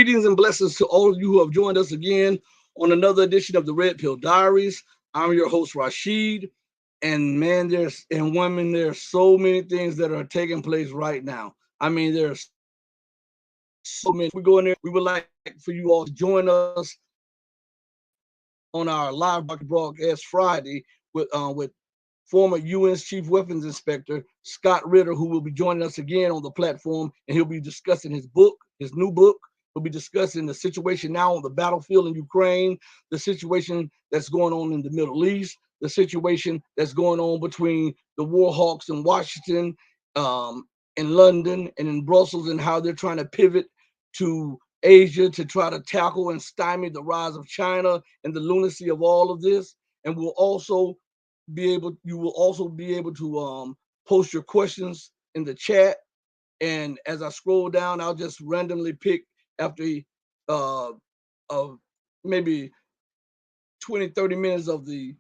Greetings and blessings to all of you who have joined us again on another edition of the Red Pill Diaries. I'm your host, Rashid. And man, and women, there's so many things that are taking place right now. I mean, there's so many. We go in there, we would like for you all to join us on our live broadcast Friday with former UN's Chief Weapons Inspector Scott Ritter, who will be joining us again on the platform, and he'll be discussing his new book. We'll be discussing the situation now on the battlefield in Ukraine, the situation that's going on in the Middle East, the situation that's going on between the war hawks in Washington, in London, and in Brussels, and how they're trying to pivot to Asia to try to tackle and stymie the rise of China and the lunacy of all of this. And you will also be able to post your questions in the chat. And as I scroll down, I'll just randomly pick after of maybe 20, 30 minutes of the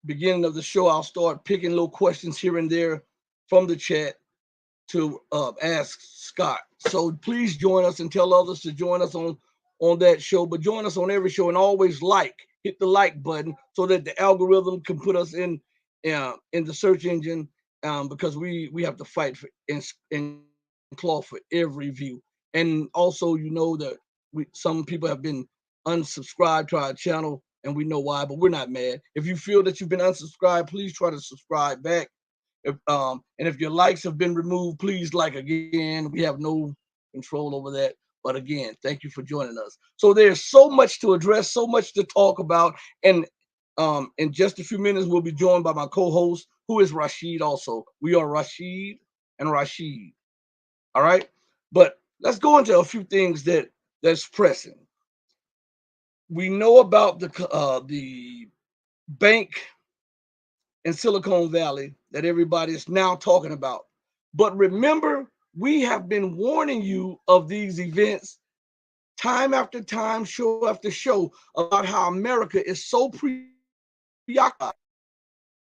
beginning of the show. I'll start picking little questions here and there from the chat to ask Scott. So please join us and tell others to join us on that show, but join us on every show, and always hit the like button so that the algorithm can put us in the search engine, because we have to fight for and claw for every view. And also, you know that some people have been unsubscribed to our channel, and we know why, but we're not mad. If you feel that you've been unsubscribed, please try to subscribe back. And if your likes have been removed, please like again. We have no control over that. But again, thank you for joining us. So there's so much to address, so much to talk about. And in just a few minutes, we'll be joined by my co-host, who is Rashid also. We are Rashid and Rashid. All right. But let's go into a few things that's pressing. We know about the bank in Silicon Valley that everybody is now talking about. But remember, we have been warning you of these events time after time, show after show, about how America is so preoccupied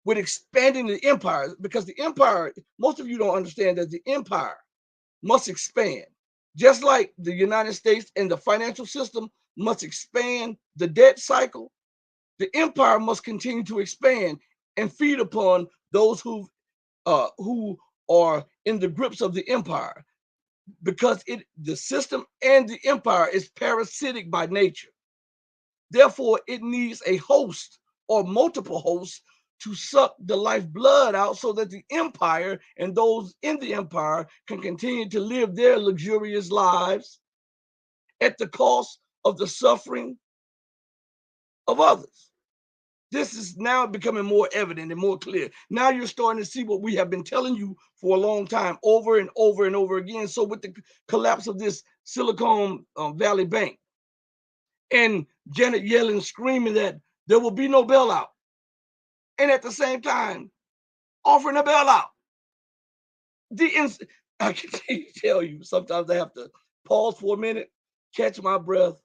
with expanding the empire, because the empire, most of you don't understand that the empire must expand. Just like the United States and the financial system must expand the debt cycle, the empire must continue to expand and feed upon those who are in the grips of the empire, because the system and the empire is parasitic by nature. Therefore, it needs a host or multiple hosts to suck the lifeblood out, so that the empire and those in the empire can continue to live their luxurious lives at the cost of the suffering of others. This is now becoming more evident and more clear. Now you're starting to see what we have been telling you for a long time, over and over and over again. So with the collapse of this Silicon Valley Bank, and Janet Yellen screaming that there will be no bailout, and at the same time offering a bailout. I can tell you, sometimes I have to pause for a minute, catch my breath,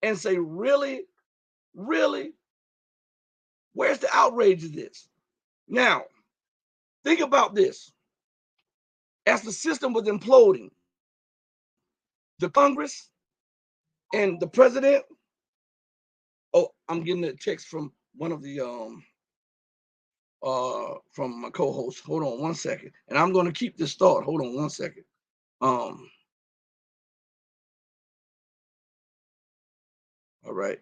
and say, really? Really? Where's the outrage of this? Now, think about this. As the system was imploding, the Congress and the president, oh, I'm getting a text from one of the from my co-host. Hold on one second. And I'm going to keep this thought. Hold on one second. All right.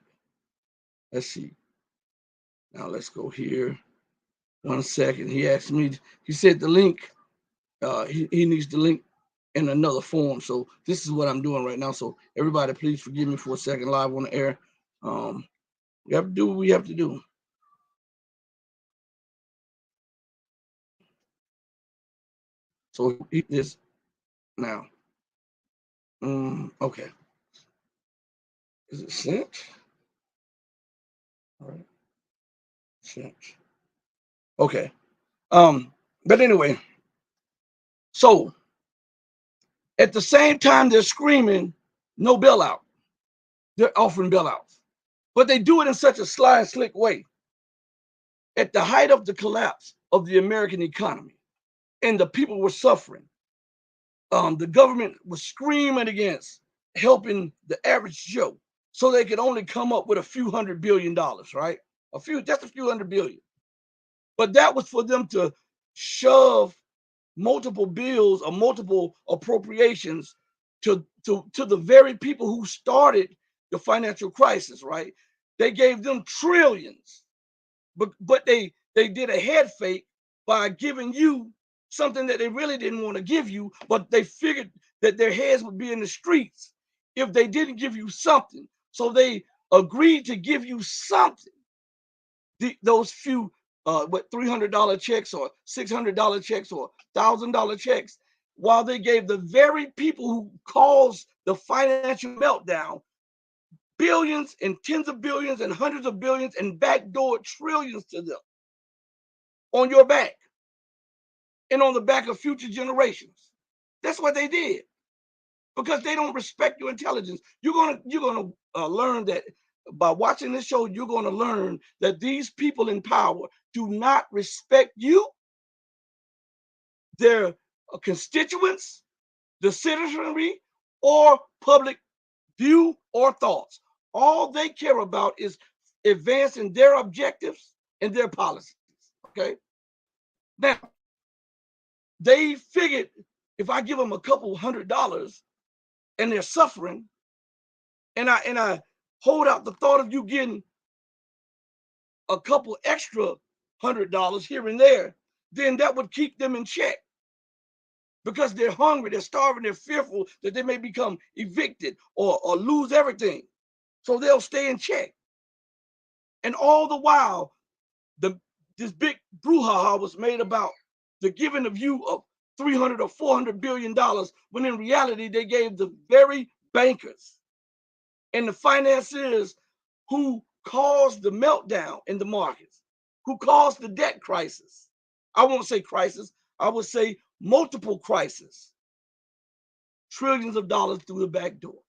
Let's see. Now let's go here. 1 second. He asked me, he said the link, he needs the link in another form. So this is what I'm doing right now. So everybody, please forgive me for a second, live on the air. We have to do what we have to do. So this now. Okay. Is it sent? All right. Sent. Okay. But anyway, so at the same time they're screaming no bailout, they're offering bailouts, but they do it in such a sly and slick way. At the height of the collapse of the American economy and the people were suffering, the government was screaming against helping the average Joe so they could only come up with a few $100 billion, right? Just a few $100 billion. But that was for them to shove multiple bills or multiple appropriations to the very people who started the financial crisis, right? They gave them trillions, but they did a head fake by giving you something that they really didn't want to give you, but they figured that their heads would be in the streets if they didn't give you something. So they agreed to give you something. Those few $300 checks or $600 checks or $1,000 checks, while they gave the very people who caused the financial meltdown billions and tens of billions and hundreds of billions and backdoor trillions to them on your back and on the back of future generations. That's what they did, because they don't respect your intelligence. You're gonna learn that by watching this show. You're gonna learn that these people in power do not respect you, their constituents, the citizenry, or public view or thoughts. All they care about is advancing their objectives and their policies. Okay. Now, they figured if I give them a couple $100 and they're suffering, and I hold out the thought of you getting a couple extra $100 here and there, then that would keep them in check, because they're hungry, they're starving, they're fearful that they may become evicted or lose everything. So they'll stay in check. And all the while, this big brouhaha was made about the giving of you of $300 or $400 billion, when in reality they gave the very bankers and the financiers who caused the meltdown in the markets, who caused the debt crisis. I won't say crisis, I would say multiple crises. Trillions of dollars through the back door.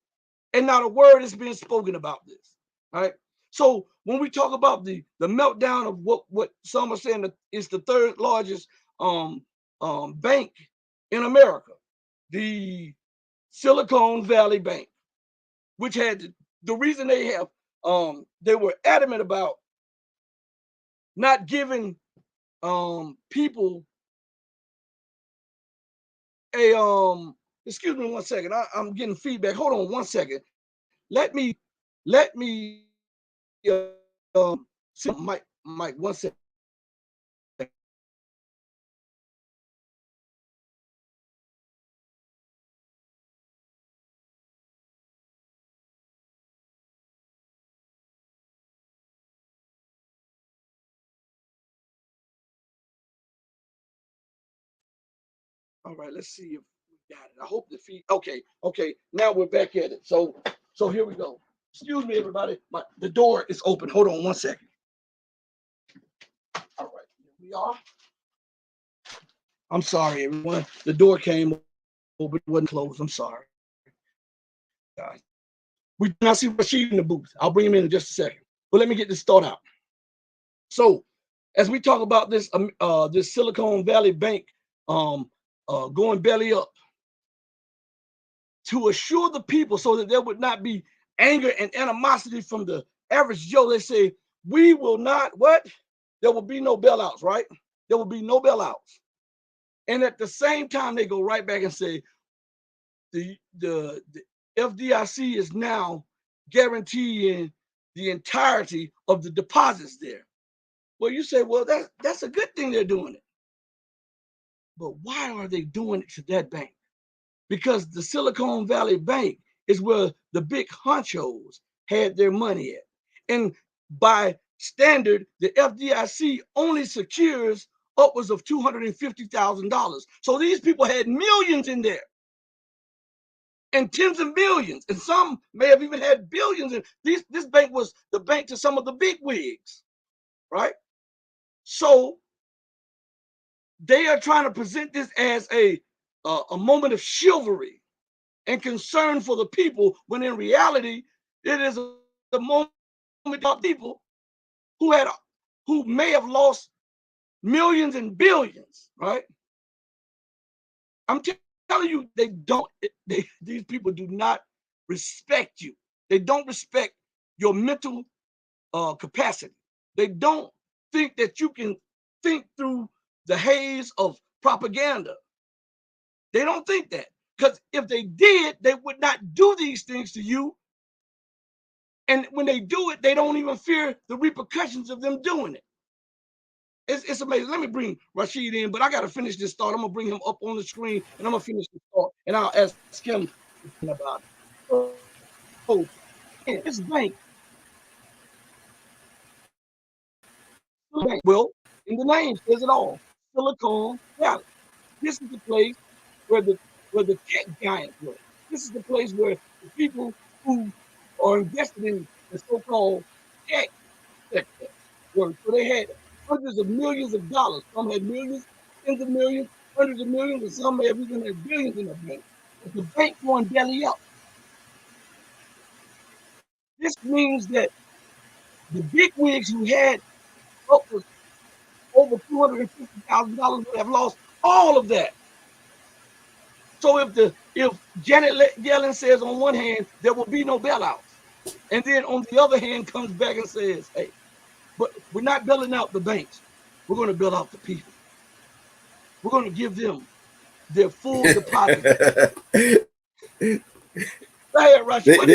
And not a word is being spoken about this. Right? So when we talk about the meltdown of what some are saying is the third largest bank in America, the Silicon Valley Bank, which had the reason they were adamant about not giving people a excuse me one second. I'm getting feedback. Hold on one second. Let me Mike 1 second. All right, let's see if we got it. I hope the feed. Okay. Now we're back at it. So here we go. Excuse me, everybody. The door is open. Hold on 1 second. All right, here we are. I'm sorry, everyone. The door came open, it wasn't closed. I'm sorry, guys. We do not see Rashid in the booth. I'll bring him in just a second. But let me get this thought out. So, as we talk about this Silicon Valley Bank going belly up, to assure the people so that there would not be anger and animosity from the average Joe, they say, we will not, what? There will be no bailouts, right? There will be no bailouts. And at the same time, they go right back and say, the FDIC is now guaranteeing the entirety of the deposits there. Well, you say, well, that's a good thing they're doing it. But why are they doing it to that bank? Because the Silicon Valley Bank is where the big honchos had their money at. And by standard, the FDIC only secures upwards of $250,000. So these people had millions in there, and tens of millions, and some may have even had billions. And this bank was the bank to some of the big wigs, right? So they are trying to present this as a moment of chivalry and concern for the people, when in reality, it is a moment of people who may have lost millions and billions, right? I'm telling you, these people do not respect you. They don't respect your mental capacity. They don't think that you can think through the haze of propaganda. They don't think that, because if they did, they would not do these things to you. And when they do it, they don't even fear the repercussions of them doing it. It's amazing. Let me bring Rashid in, but I got to finish this thought. I'm going to bring him up on the screen, and I'm going to finish this thought, and I'll ask him about it. So, this bank, well, in the name says it all, Silicon Valley. This is the place where the tech giants were. This is the place where the people who are invested in the so-called tech sector were. So they had hundreds of millions of dollars. Some had millions, tens of millions, hundreds of millions, and some have even had billions in the bank. But the bank going belly up. This means that the bigwigs who had upwards over $250,000 would have lost all of that. So if Janet Yellen says on one hand there will be no bailouts, and then on the other hand comes back and says, hey, but we're not bailing out the banks. We're going to bail out the people. We're going to give them their full deposit. Right, Russia. I'm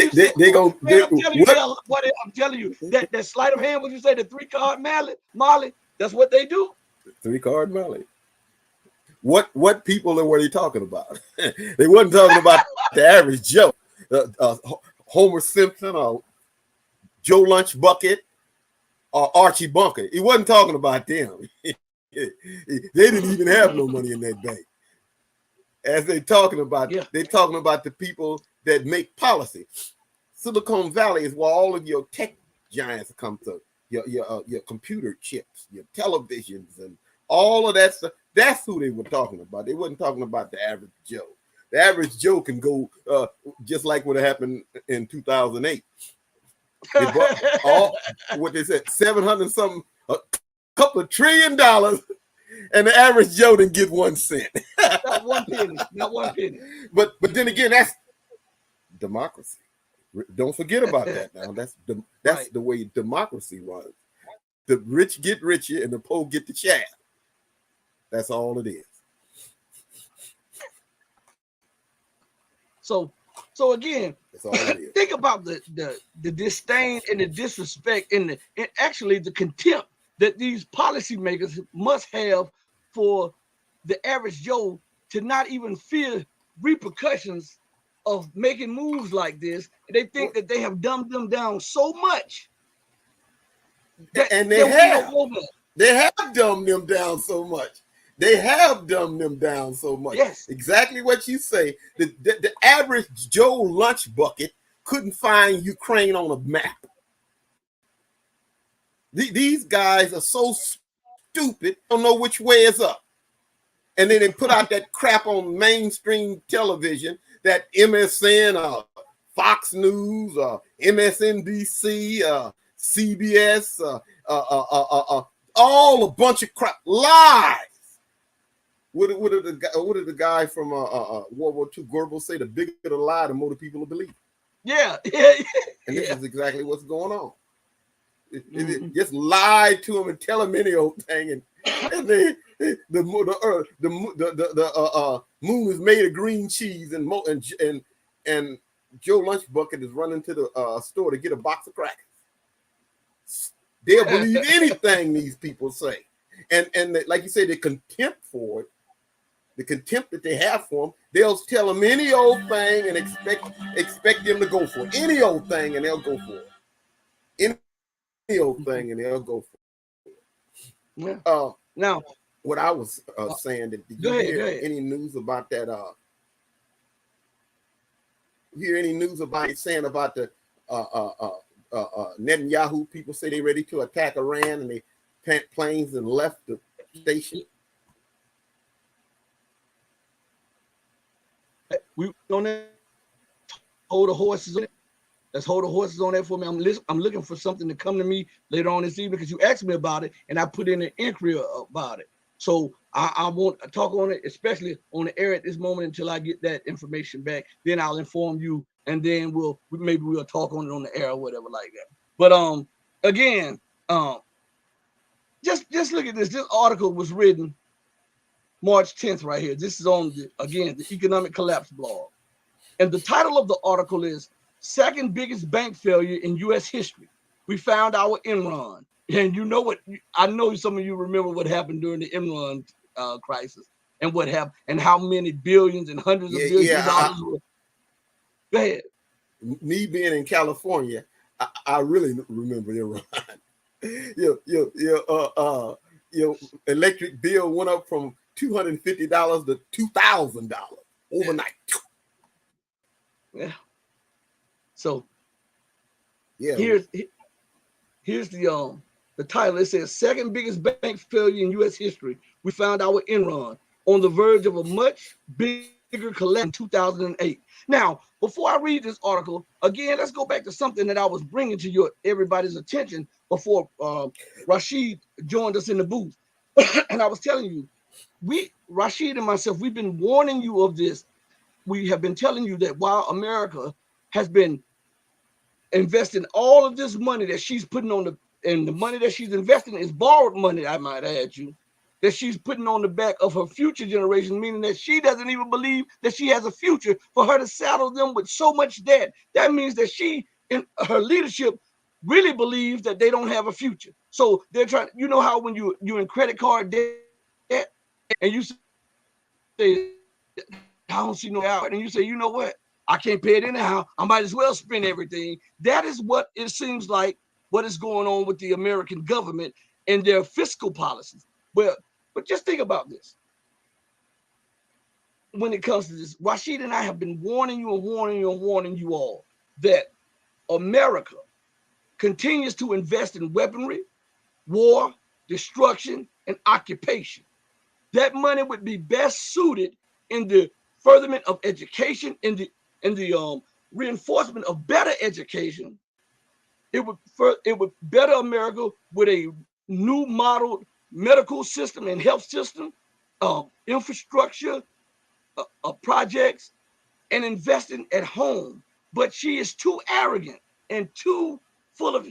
telling you, that sleight of hand, what you say, the 3-card Molly, that's what they do. 3-card Molly. What people were they talking about? They wasn't talking about the average Joe, Homer Simpson or Joe Lunch Bucket or Archie Bunker. He wasn't talking about them. They didn't even have no money in that bank. As they're talking about the people that make policy. Silicon Valley is where all of your tech giants come to. Your computer chips, your televisions, and all of that stuff. That's who they were talking about. They wasn't talking about the average Joe. The average Joe can go just like what happened in 2008. They bought what they said, 700 something, a couple of $1 trillion, and the average Joe didn't get 1 cent. Not 1 penny. Not 1 penny. But then again, that's democracy. Don't forget about that now. That's right. The way democracy runs. The rich get richer and the poor get the shaft. That's all it is. So again, that's all it is. Think about the disdain and the disrespect and actually the contempt that these policymakers must have for the average Joe to not even fear repercussions of making moves like this. They think that they have dumbed them down so much. And they have dumbed them down so much. They have dumbed them down so much. Yes. Exactly what you say. The average Joe Lunch Bucket couldn't find Ukraine on a map. These guys are so stupid, don't know which way is up. And then they put out that crap on mainstream television, that MSN, Fox News, MSNBC, CBS, all a bunch of crap, lies. What did the guy from World War II, Goebbels, say? The bigger the lie, the more the people will believe. Yeah. And this is exactly what's going on. It just lie to them and tell them any old thing, and the moon is made of green cheese, and Joe Lunch Bucket is running to the store to get a box of crackers. They'll believe anything these people say, and like you say, the contempt for it, the contempt that they have for them, they'll tell them any old thing and expect them to go for it. Any old thing, and they'll go for it. Any old thing, and they'll go for it. Yeah. Now, what I was saying, did you hear any news about that? Hear any news about it saying about the Netanyahu people say they're ready to attack Iran, and they pant planes and left the station? We don't hold the horses on it. Let's hold the horses on that for me. I'm looking for something to come to me later on this evening, because you asked me about it and I put in an inquiry about it. So I won't talk on it, especially on the air at this moment, until I get that information back. Then I'll inform you and then maybe we'll talk on it on the air or whatever like that. But again, just look at this. This article was written March 10th right here. This is on the Economic Collapse blog. And the title of the article is Second Biggest Bank Failure in U.S. History. We found our Enron. And you know what? I know some of you remember what happened during the Enron crisis and what happened and how many billions and hundreds of billions of dollars were. Go ahead. Me being in California, I really remember Enron. Your electric bill went up from $250 to $2,000 overnight. Yeah. So yeah, here's the title. It says second biggest bank failure in U.S. history. We found our Enron on the verge of a much bigger collapse in 2008. Now, before I read this article again, let's go back to something that I was bringing to everybody's attention before Rashid joined us in the booth, and I was telling you, Rashid and myself, we've been warning you of this. We have been telling you that while America has been investing all of this money that she's putting on and the money that she's investing is borrowed money, I might add you, that she's putting on the back of her future generation, meaning that she doesn't even believe that she has a future for her to saddle them with so much debt. That means that she, in her leadership, really believes that they don't have a future. So they're trying, you know how when you're in credit card debt and you say, I don't see no out, and you say, you know what? I can't pay it anyhow. I might as well spend everything. That is what it seems like what is going on with the American government and their fiscal policies. But just think about this. When it comes to this, Rashid and I have been warning you and warning you and warning you all that America continues to invest in weaponry, war, destruction, and occupation. That money would be best suited in the furtherment of education, in the reinforcement of better education. It would better America with a new model medical system and health system, infrastructure, projects, and investing at home. But she is too arrogant and too full of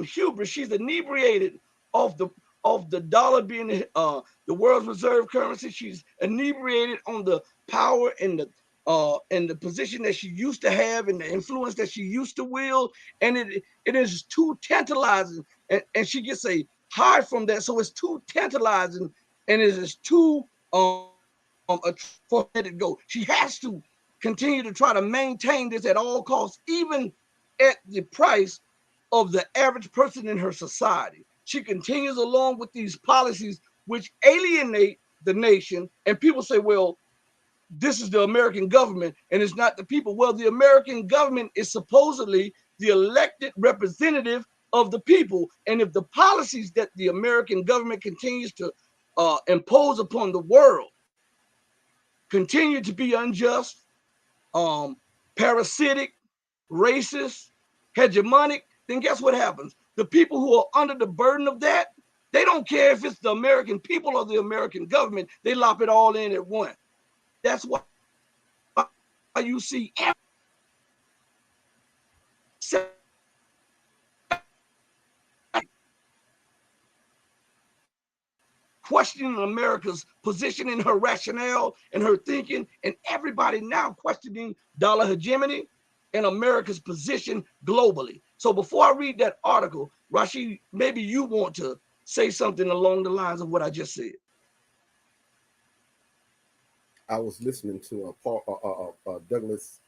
hubris. She's inebriated of the dollar being the world's reserve currency. She's inebriated on the power and the position that she used to have and the influence that she used to wield, and it is too tantalizing, and she gets a high from that, so it's too tantalizing, and it is too for her to go. She has to continue to try to maintain this at all costs, even at the price of the average person in her society. She continues along with these policies which alienate the nation, and people say, well, this is the American government and it's not the people. Well, the American government is supposedly the elected representative of the people. And if the policies that the American government continues to impose upon the world continue to be unjust, parasitic, racist, hegemonic, then guess what happens? The people who are under the burden of that, they don't care if it's the American people or the American government. They lop it all in at once. That's why you see questioning America's position in her rationale and her thinking, and everybody now questioning dollar hegemony and America's position globally. So before I read that article, Rashid, maybe you want to say something along the lines of what I just said. I was listening to Douglas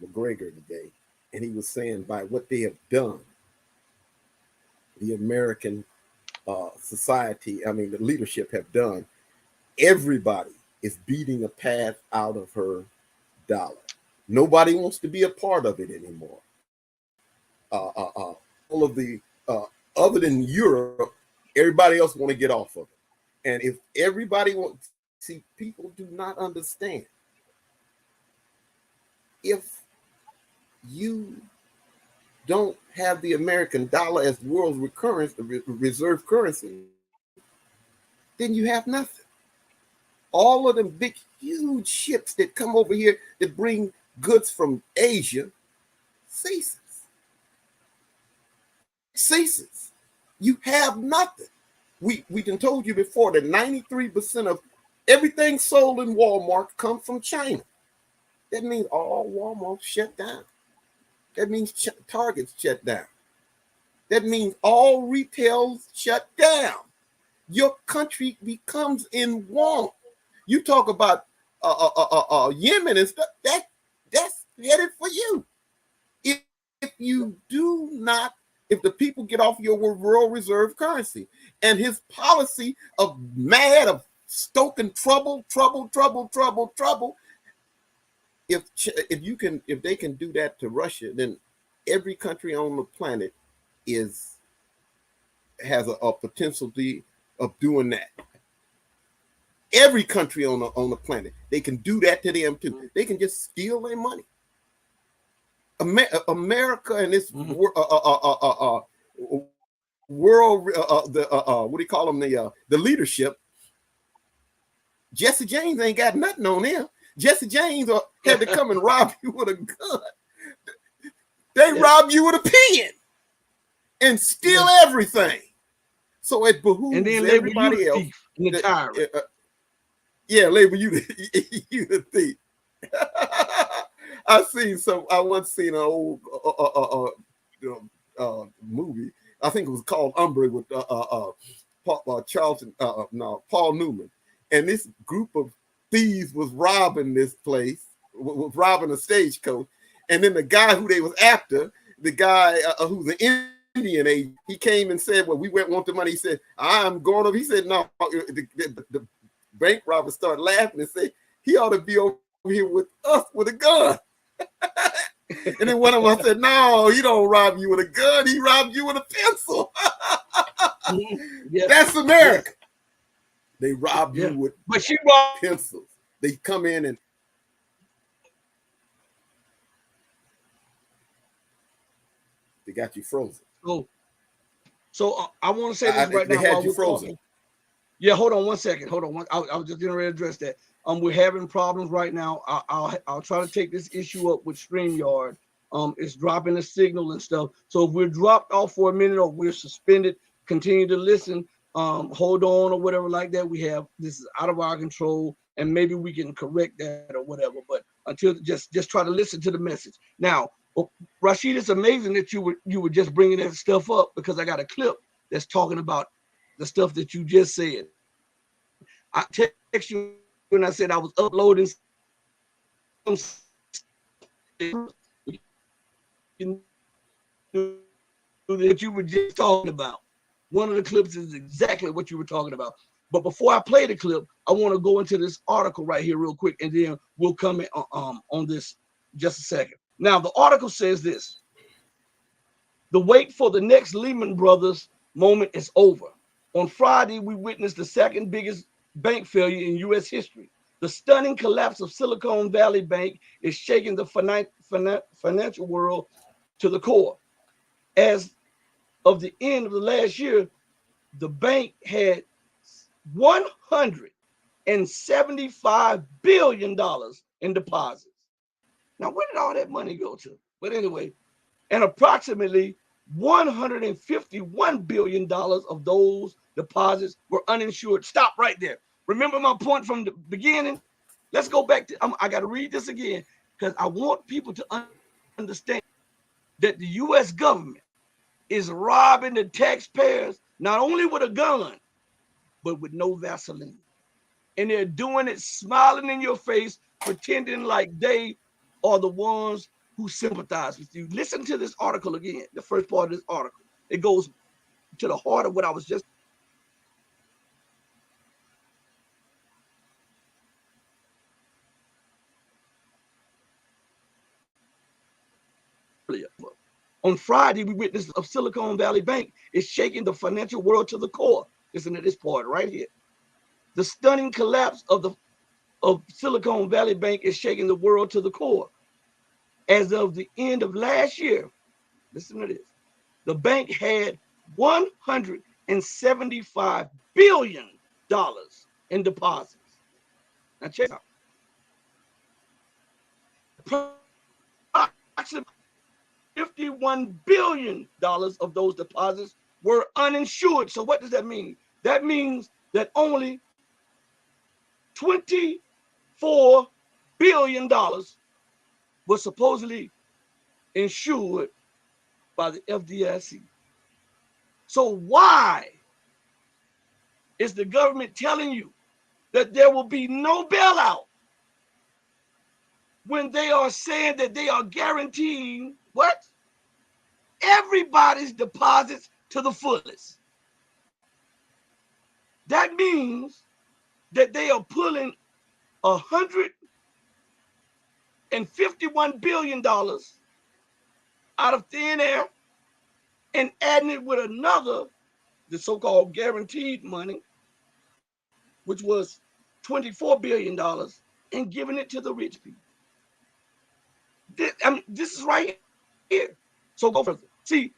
McGregor today, and he was saying by what they have done, the American society, I mean, the leadership have done, everybody is beating a path out of her dollar. Nobody wants to be a part of it anymore. All of the, other than Europe, everybody else want to get off of it. And if everybody wants, see, people do not understand. If you don't have the American dollar as the world's reserve currency, then you have nothing. All of them big, huge ships that come over here that bring goods from Asia ceases. Ceases. You have nothing. We done told you before that 93% of everything sold in Walmart comes from China. That means all Walmart shut down. That means Target's shut down. That means all retail's shut down. Your country becomes in want. You talk about Yemen and stuff. That's headed for you. If you do not, if the people get off your world reserve currency, and his policy of stoking trouble, if they can do that to Russia, then every country on the planet has a potentiality of doing that. Every country on the planet, they can do that to them too. They can just steal their money. America and this world, what do you call them? The leadership. Jesse James ain't got nothing on him. Jesse James had to come and rob you with a gun. They rob you with a pen and steal everything. So it behooves and then everybody else. Label you the thief. I once seen an old movie. I think it was called Umbre with Paul Newman. And this group of thieves was robbing this place, was robbing a stagecoach. And then the guy who they was after, the guy who's an Indian agent, he came and said, well, we want the money. He said, I'm going over. He said, no, the bank robbers started laughing and said, he ought to be over here with us with a gun. And then one of them said, no, he don't rob you with a gun. He robbed you with a pencil. That's America. They rob you with pencils. They come in and they got you frozen. So I want to say this right now. They had you frozen. Yeah, hold on one second. Hold on. I was just getting ready to address that. We're having problems right now. I'll try to take this issue up with StreamYard. It's dropping the signal and stuff. So if we're dropped off for a minute or we're suspended, continue to listen. Hold on or whatever like that. This is out of our control, and maybe we can correct that or whatever. But until just try to listen to the message. Now, Rashid, it's amazing that you were just bringing that stuff up, because I got a clip that's talking about the stuff that you just said. I text you when I said I was uploading some that you were just talking about. One of the clips is exactly what you were talking about. But before I play the clip, I want to go into this article right here real quick, and then we'll comment on this just a second. Now, the article says this: the wait for the next Lehman Brothers moment is over. On Friday, we witnessed the second biggest bank failure in U.S. history. The stunning collapse of Silicon Valley Bank is shaking the financial world to the core. As of the end of the last year, the bank had $175 billion in deposits. Now, where did all that money go to? But anyway, and approximately $151 billion of those deposits were uninsured. Stop right there. Remember my point from the beginning? Let's go back to, I got to read this again, because I want people to understand that the U.S. government is robbing the taxpayers, not only with a gun, but with no Vaseline. And they're doing it smiling in your face, pretending like they are the ones who sympathize with you. Listen to this article again, the first part of this article. It goes to the heart of what I was just. On Friday, we witnessed of Silicon Valley Bank is shaking the financial world to the core. Listen to this part right here. The stunning collapse of Silicon Valley Bank is shaking the world to the core. As of the end of last year, listen to this, the bank had $175 billion in deposits. Now check out. Approximately $51 billion of those deposits were uninsured. So what does that mean? That means that only $24 billion was supposedly insured by the FDIC. So why is the government telling you that there will be no bailout when they are saying that they are guaranteeing what? Everybody's deposits to the fullest. That means that they are pulling $151 billion out of thin air and adding it with another, the so-called guaranteed money, which was $24 billion, and giving it to the rich people. This is right here. So go further. See,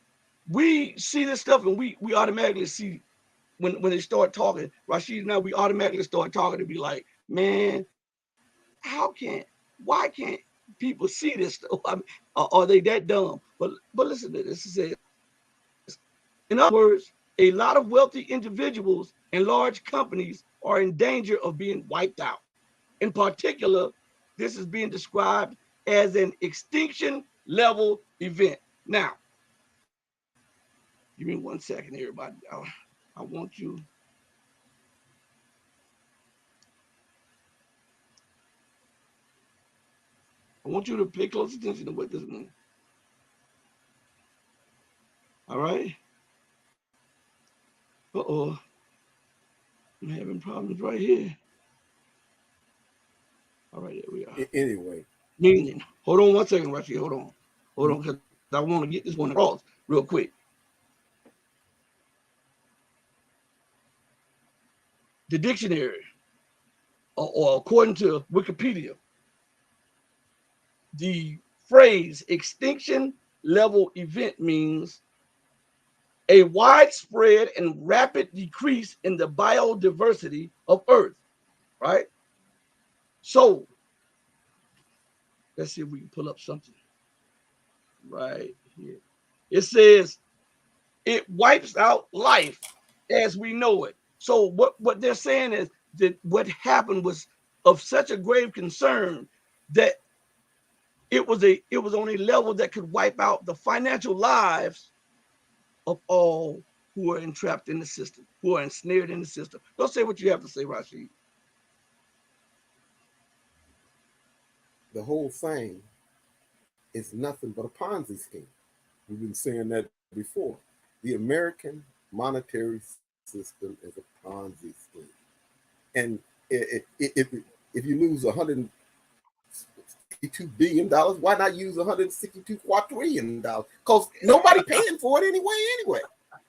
we see this stuff and we automatically see when they start talking, Rashid and I, we automatically start talking to be like, man, why can't people see this stuff? I mean, are they that dumb? But listen to this. It says, in other words, a lot of wealthy individuals and large companies are in danger of being wiped out. In particular, this is being described as an extinction level event. Now, give me 1 second, everybody. I want you. I want you to pay close attention to what this means. All right. Uh-oh. I'm having problems right here. All right, there we are. Anyway. Meaning, hold on 1 second, Rashid. Hold on, because I want to get this one across real quick. The dictionary, or according to Wikipedia, the phrase extinction level event means a widespread and rapid decrease in the biodiversity of Earth, right? So, let's see if we can pull up something right here. It says it wipes out life as we know it. So what they're saying is that what happened was of such a grave concern that it was on a level that could wipe out the financial lives of all who are entrapped in the system, who are ensnared in the system. Don't say what you have to say, Rashid. The whole thing is nothing but a Ponzi scheme. We've been saying that before. The American monetary system is a Ponzi scheme. And if you lose $162 billion, why not use $162 quadrillion? Because nobody paying for it anyway.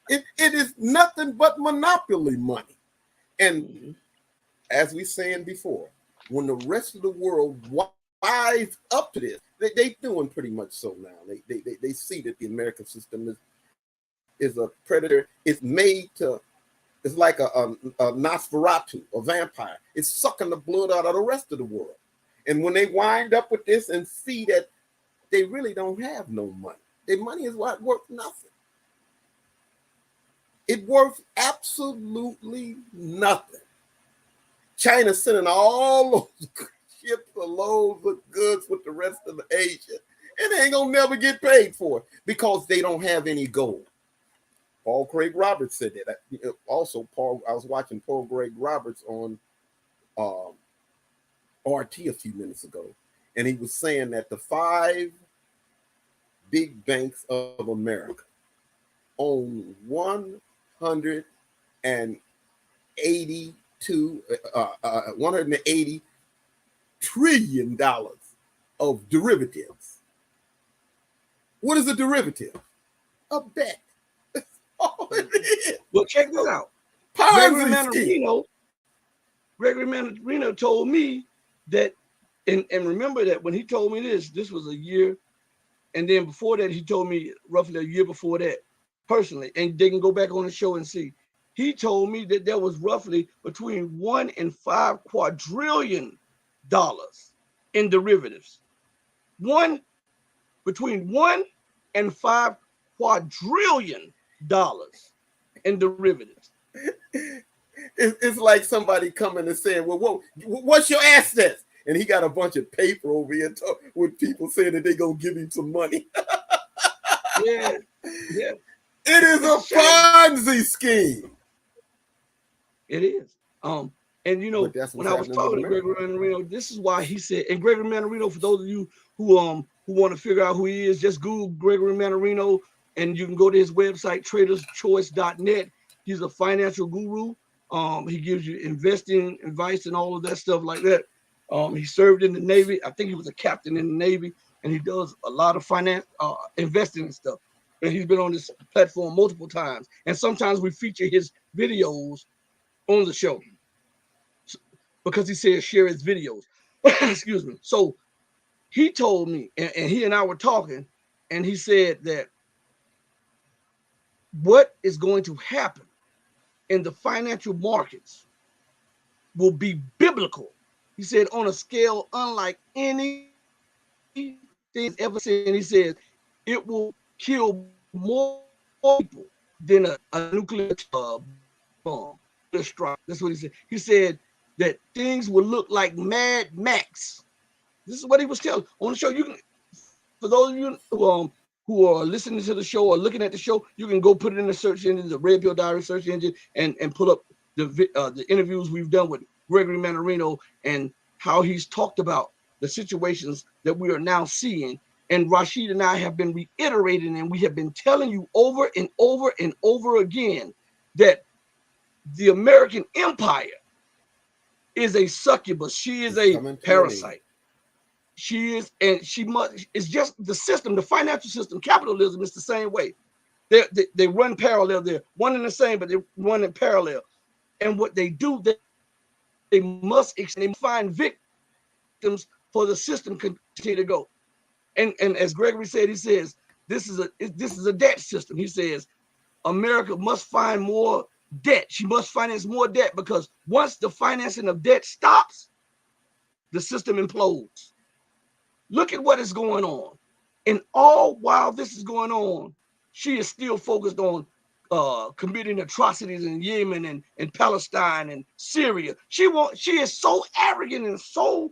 It is nothing but monopoly money. And as we saying before, when the rest of the world wise up to this, they doing pretty much so now. They see that the American system is a predator. It's made to, it's like a Nosferatu, a vampire. It's sucking the blood out of the rest of the world. And when they wind up with this and see that they really don't have no money, their money is worth nothing. It worth absolutely nothing. China's sending all those ships or loads of goods with the rest of the Asia, and they ain't gonna never get paid for it because they don't have any gold. Paul Craig Roberts said that. Also, I was watching Paul Craig Roberts on RT a few minutes ago, and he was saying that the 5 big banks of America own $180 trillion of derivatives. What is a derivative? A bet. Well, check this out. Gregory Manarino told me that, and remember that when he told me this was a year, and then before that, he told me roughly a year before that, personally, and they can go back on the show and see. He told me that there was roughly between $1 and $5 quadrillion in derivatives. Between $1 $105 quadrillion in derivatives. It's like somebody coming and saying, well, what's your assets? And he got a bunch of paper over here with people saying that they're going to give him some money. Yeah, yeah. It is a Ponzi scheme. It is. And you know, when I was talking to Gregory Manarino, this is why he said, and Gregory Manarino, for those of you who want to figure out who he is, just Google Gregory Manarino, and you can go to his website, traderschoice.net. He's a financial guru. He gives you investing advice and all of that stuff like that. He served in the Navy. I think he was a captain in the Navy, and he does a lot of finance, investing and stuff. And he's been on this platform multiple times. And sometimes we feature his videos on the show because he says share his videos. Excuse me. So he told me, and he and I were talking, and he said that what is going to happen in the financial markets will be biblical. He said on a scale unlike anything ever seen. He said it will kill more people than a nuclear bomb. Strike. That's what he said. He said that things will look like Mad Max. This is what he was telling on the show. You can, for those of you who are listening to the show or looking at the show, you can go put it in the search engine, the Red Pill Diary search engine, and pull up the interviews we've done with Gregory Manarino and how he's talked about the situations that we are now seeing. And Rashid and I have been reiterating, and we have been telling you over and over and over again that the American empire is a succubus. She is a parasite. She is, and she must. It's just the system, the financial system. Capitalism is the same way. They run parallel. They're one and the same, but they run in parallel. And what they do, they must find victims for the system to continue to go. And as Gregory said, he says this is a debt system. He says America must find more debt. She must finance more debt because once the financing of debt stops, the system implodes. Look at what is going on. And all while this is going on, she is still focused on committing atrocities in Yemen and Palestine and Syria. She is so arrogant and so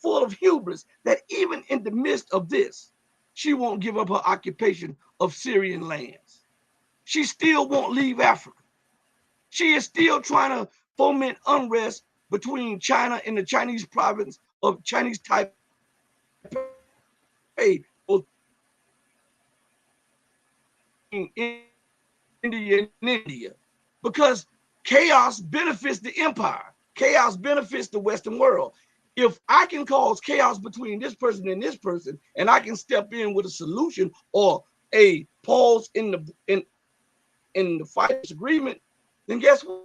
full of hubris that even in the midst of this, she won't give up her occupation of Syrian lands. She still won't leave Africa. She is still trying to foment unrest between China and the Chinese province of Chinese Taipei, or India and India, because chaos benefits the empire. Chaos benefits the Western world. If I can cause chaos between this person and this person, and I can step in with a solution or a pause in the fight agreement, then guess what?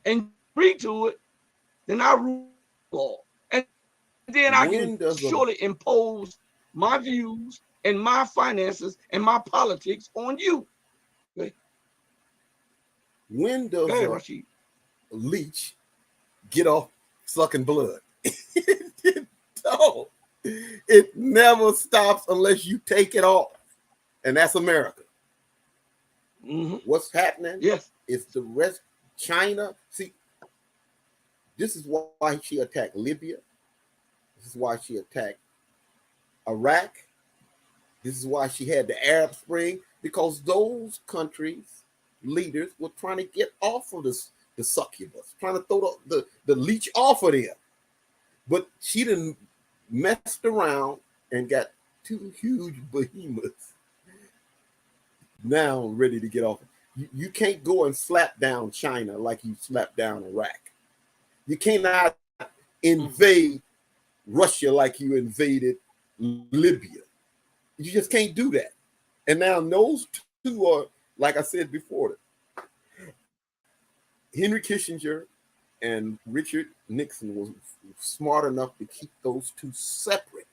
And agree to it, then I rule all. And then I can surely impose my views and my finances and my politics on you. Okay? When does a leech get off sucking blood? No, it never stops unless you take it off, and that's America. Mm-hmm. What's happening? Yes, it's the rest. China. See, this is why she attacked Libya. This is why she attacked Iraq. This is why she had the Arab Spring, because those countries' leaders were trying to get off of the succubus, trying to throw the leech off of them. But she didn't messed around and got two huge behemoths now ready to get off. You can't go and slap down China like you slapped down Iraq. You cannot invade Russia like you invaded Libya. You just can't do that. And now those two are, like I said before, Henry Kissinger and Richard Nixon was smart enough to keep those two separate.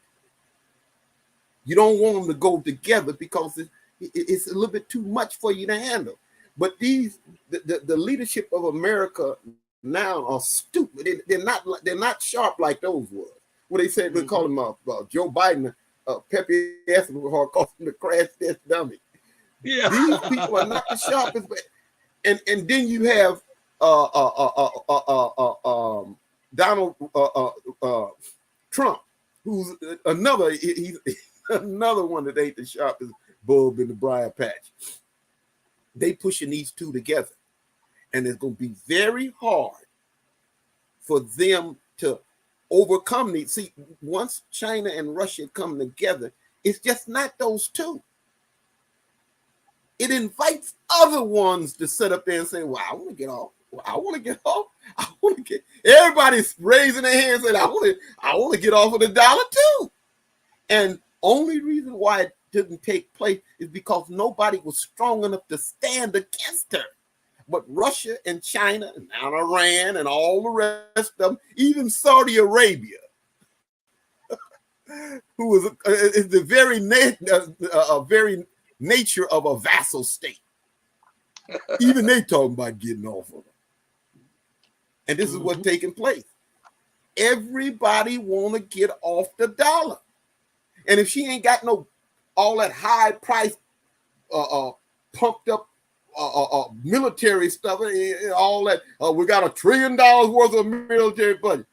You don't want them to go together because it's a little bit too much for you to handle. But the leadership of America now are stupid. They're not sharp like those were. What they said, they call him Joe Biden. Pepe Escobar calls him the crash test dummy. Yeah. These people are not the sharpest. And then you have Donald Trump, who's another. He's another one that ain't the sharpest bulb in the briar patch. They pushing these two together, and it's going to be very hard for them to overcome these. See, once China and Russia come together, it's just not those two. It invites other ones to sit up there and say, well, I want to get off. Well, I want to get off. I want to get. Everybody's raising their hands and I want to get off of the dollar too. And only reason why it didn't take place is because nobody was strong enough to stand against her. But Russia and China and now Iran and all the rest of them, even Saudi Arabia, who is the very very nature of a vassal state, even they talking about getting off of them. And this is what's taking place. Everybody want to get off the dollar, and if she ain't got no all that high price, pumped up military stuff, all that. We got $1 trillion worth of military budget.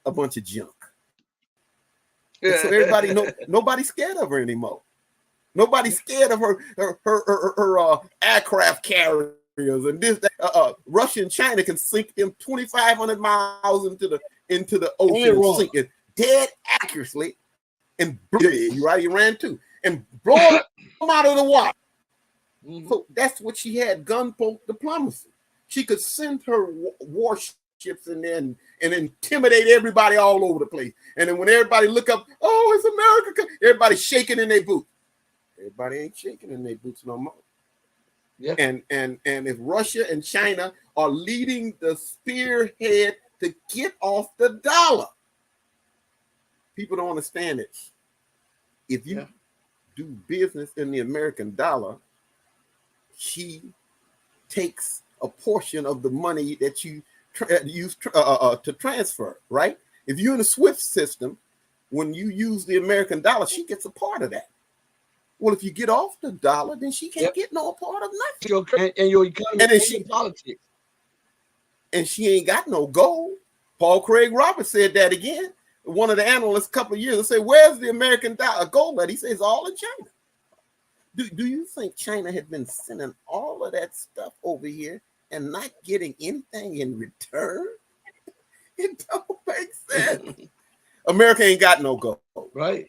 A bunch of junk. And so everybody nobody's scared of her anymore. Nobody's scared of her aircraft carriers and this. Russia and China can sink them 2,500 miles into the ocean and sink it dead accurately, and you right, Iran too, and blow them out of the water. So that's what she had, gunboat diplomacy. She could send her warships in there and intimidate everybody all over the place. And then when everybody look up, oh, it's America, everybody's shaking in their boots. Everybody ain't shaking in their boots no more. Yeah. And if Russia and China are leading the spearhead to get off the dollar, people don't understand it. If you do business in the American dollar, she takes a portion of the money that you use to transfer, right? If you're in the SWIFT system, when you use the American dollar, she gets a part of that. Well, if you get off the dollar, then she can't get no part of nothing. And your economy and she politics. And she ain't got no gold. Paul Craig Roberts said that again. One of the analysts a couple of years ago said, where's the American dollar gold at? He says all in China. Do you think China had been sending all of that stuff over here and not getting anything in return? It don't make sense. America ain't got no gold. Right.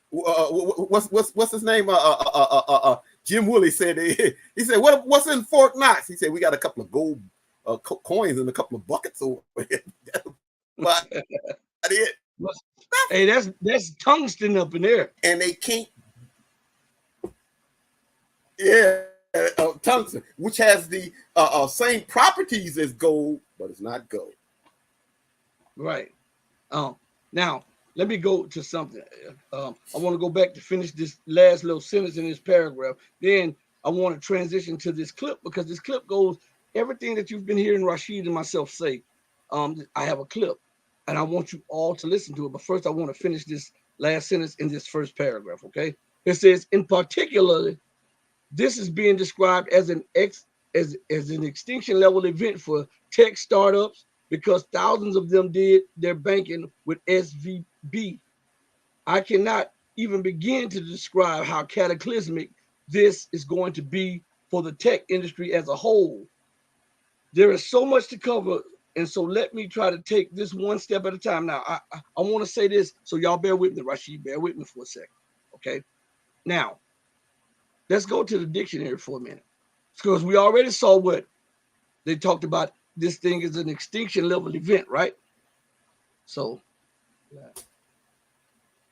What's his name? Jim Woolley said, he said, what's in Fort Knox? He said, we got a couple of gold coins and a couple of buckets over here. But it. Hey, that's tungsten up in there. And they can't. Yeah, tungsten, which has the same properties as gold, but it's not gold. Right. Now, let me go to something. I want to go back to finish this last little sentence in this paragraph. Then I want to transition to this clip, because this clip goes everything that you've been hearing Rashid and myself say. I have a clip, and I want you all to listen to it. But first, I want to finish this last sentence in this first paragraph, okay? It says, in particular, this is being described as an extinction level event for tech startups because thousands of them did their banking with SVB. I cannot even begin to describe how cataclysmic this is going to be for the tech industry as a whole. There is so much to cover, and so let me try to take this one step at a time. Now, I want to say this, so y'all bear with me, Rashid, bear with me for a second, okay? Now, let's go to the dictionary for a minute, because we already saw what they talked about. This thing is an extinction level event, right? So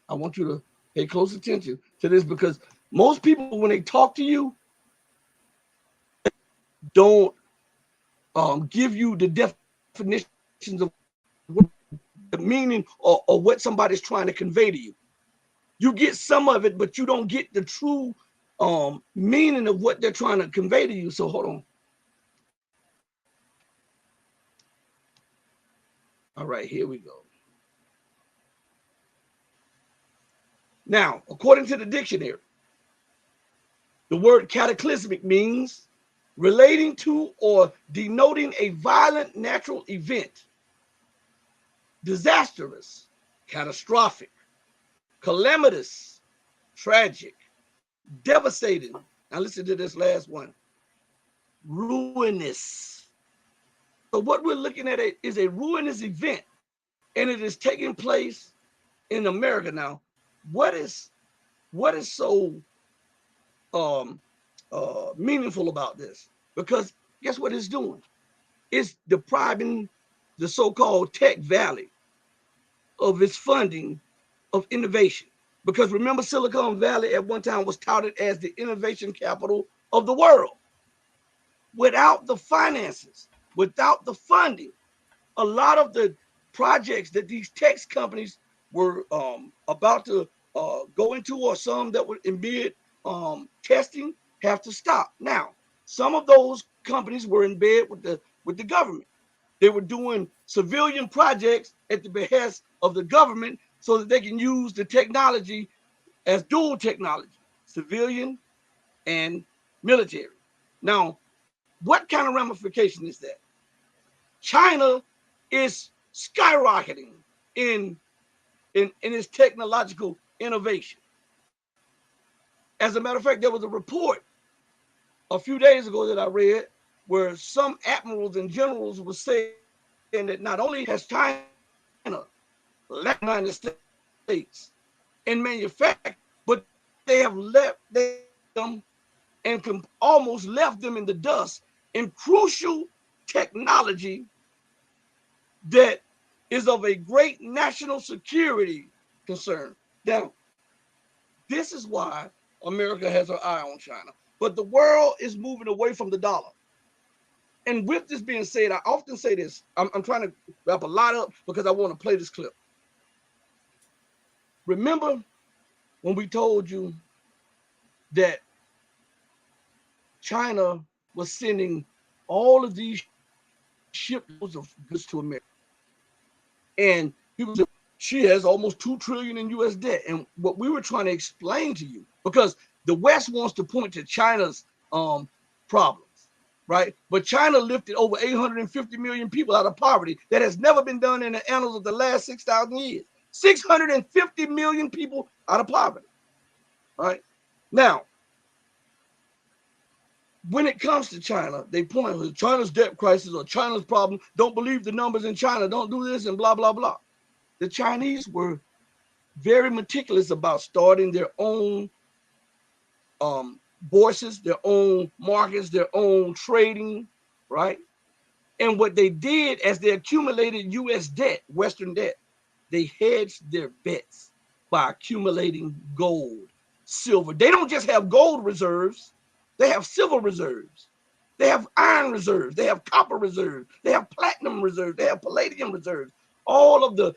I want you to pay close attention to this, because most people, when they talk to you, don't give you the definitions of what the meaning or what somebody's trying to convey to you. You get some of it, but you don't get the true meaning of what they're trying to convey to you. So hold on. All right, here we go. Now, according to the dictionary, the word cataclysmic means relating to or denoting a violent natural event, disastrous, catastrophic, calamitous, tragic, devastating. Now listen to this last one, ruinous. So what we're looking at is a ruinous event, and it is taking place in America now. What is so meaningful about this? Because guess what it's doing? It's depriving the so-called Tech Valley of its funding of innovation. Because remember, Silicon Valley at one time was touted as the innovation capital of the world. Without the finances, without the funding, a lot of the projects that these tech companies were about to go into, or some that were in bid testing, have to stop. Now, some of those companies were in bed with the government. They were doing civilian projects at the behest of the government so that they can use the technology as dual technology, civilian and military. Now, what kind of ramification is that? China is skyrocketing in its technological innovation. As a matter of fact, there was a report a few days ago that I read where some admirals and generals were saying that not only has China left the United States in manufacturing, but they have left them and almost left them in the dust in crucial technology that is of a great national security concern. Now, this is why America has her eye on China. But the world is moving away from the dollar. And with this being said, I often say this. I'm trying to wrap a lot up because I want to play this clip. Remember when we told you that China was sending all of these shiploads of goods to America? And people said, she has almost $2 trillion in US debt. And what we were trying to explain to you, because the West wants to point to China's problems, right? But China lifted over 850 million people out of poverty. That has never been done in the annals of the last 6,000 years. 650 million people out of poverty, right? Now, when it comes to China, they point to China's debt crisis or China's problem. Don't believe the numbers in China. Don't do this and blah, blah, blah. The Chinese were very meticulous about starting their own bourses, their own markets, their own trading, right? And what they did as they accumulated US debt, Western debt, they hedged their bets by accumulating gold, silver. They don't just have gold reserves, they have silver reserves. They have iron reserves. They have copper reserves. They have platinum reserves. They have palladium reserves. All of the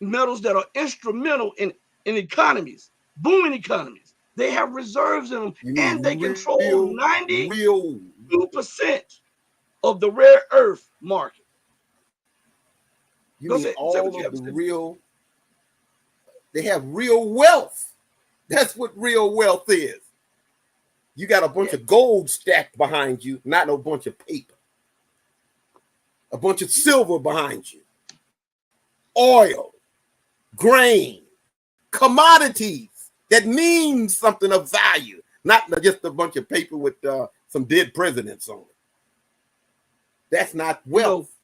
metals that are instrumental in economies, booming economies. They have reserves in them, and they control 92% of the rare earth market. You mean all of the real, they have real wealth. That's what real wealth is. You got a bunch of gold stacked behind you, not a bunch of paper. A bunch of silver behind you. Oil, grain, commodities that mean something of value, not just a bunch of paper with some dead presidents on it. That's not wealth.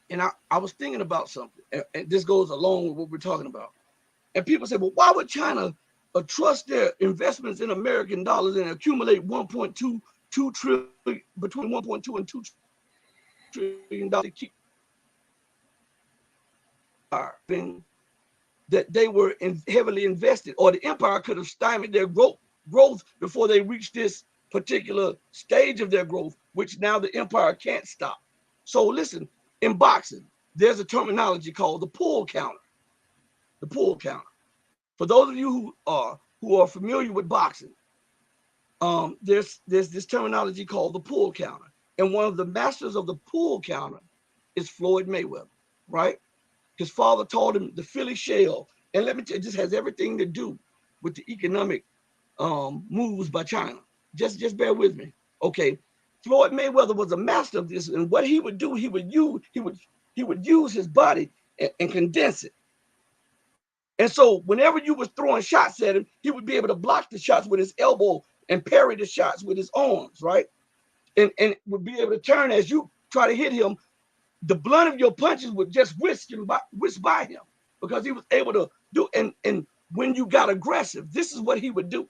And I was thinking about something, and this goes along with what we're talking about. And people say, well, why would China trust their investments in American dollars and accumulate 1.2 trillion, between 1.2 and 2 trillion dollars to keep that they were heavily invested, or the empire could have stymied their growth before they reached this particular stage of their growth, which now the empire can't stop. So listen, in boxing, there's a terminology called the pull counter. The pull counter. For those of you who are familiar with boxing, there's this terminology called the pull counter. And one of the masters of the pull counter is Floyd Mayweather, right? His father taught him the Philly shell. And let me tell you, this has everything to do with the economic moves by China. Just bear with me. Okay. Floyd Mayweather was a master of this, and what he would do, he would use his body and condense it. And so whenever you was throwing shots at him, he would be able to block the shots with his elbow and parry the shots with his arms, right? And would be able to turn as you try to hit him. The blunt of your punches would just whisk by him because he was able to do. And when you got aggressive, this is what he would do.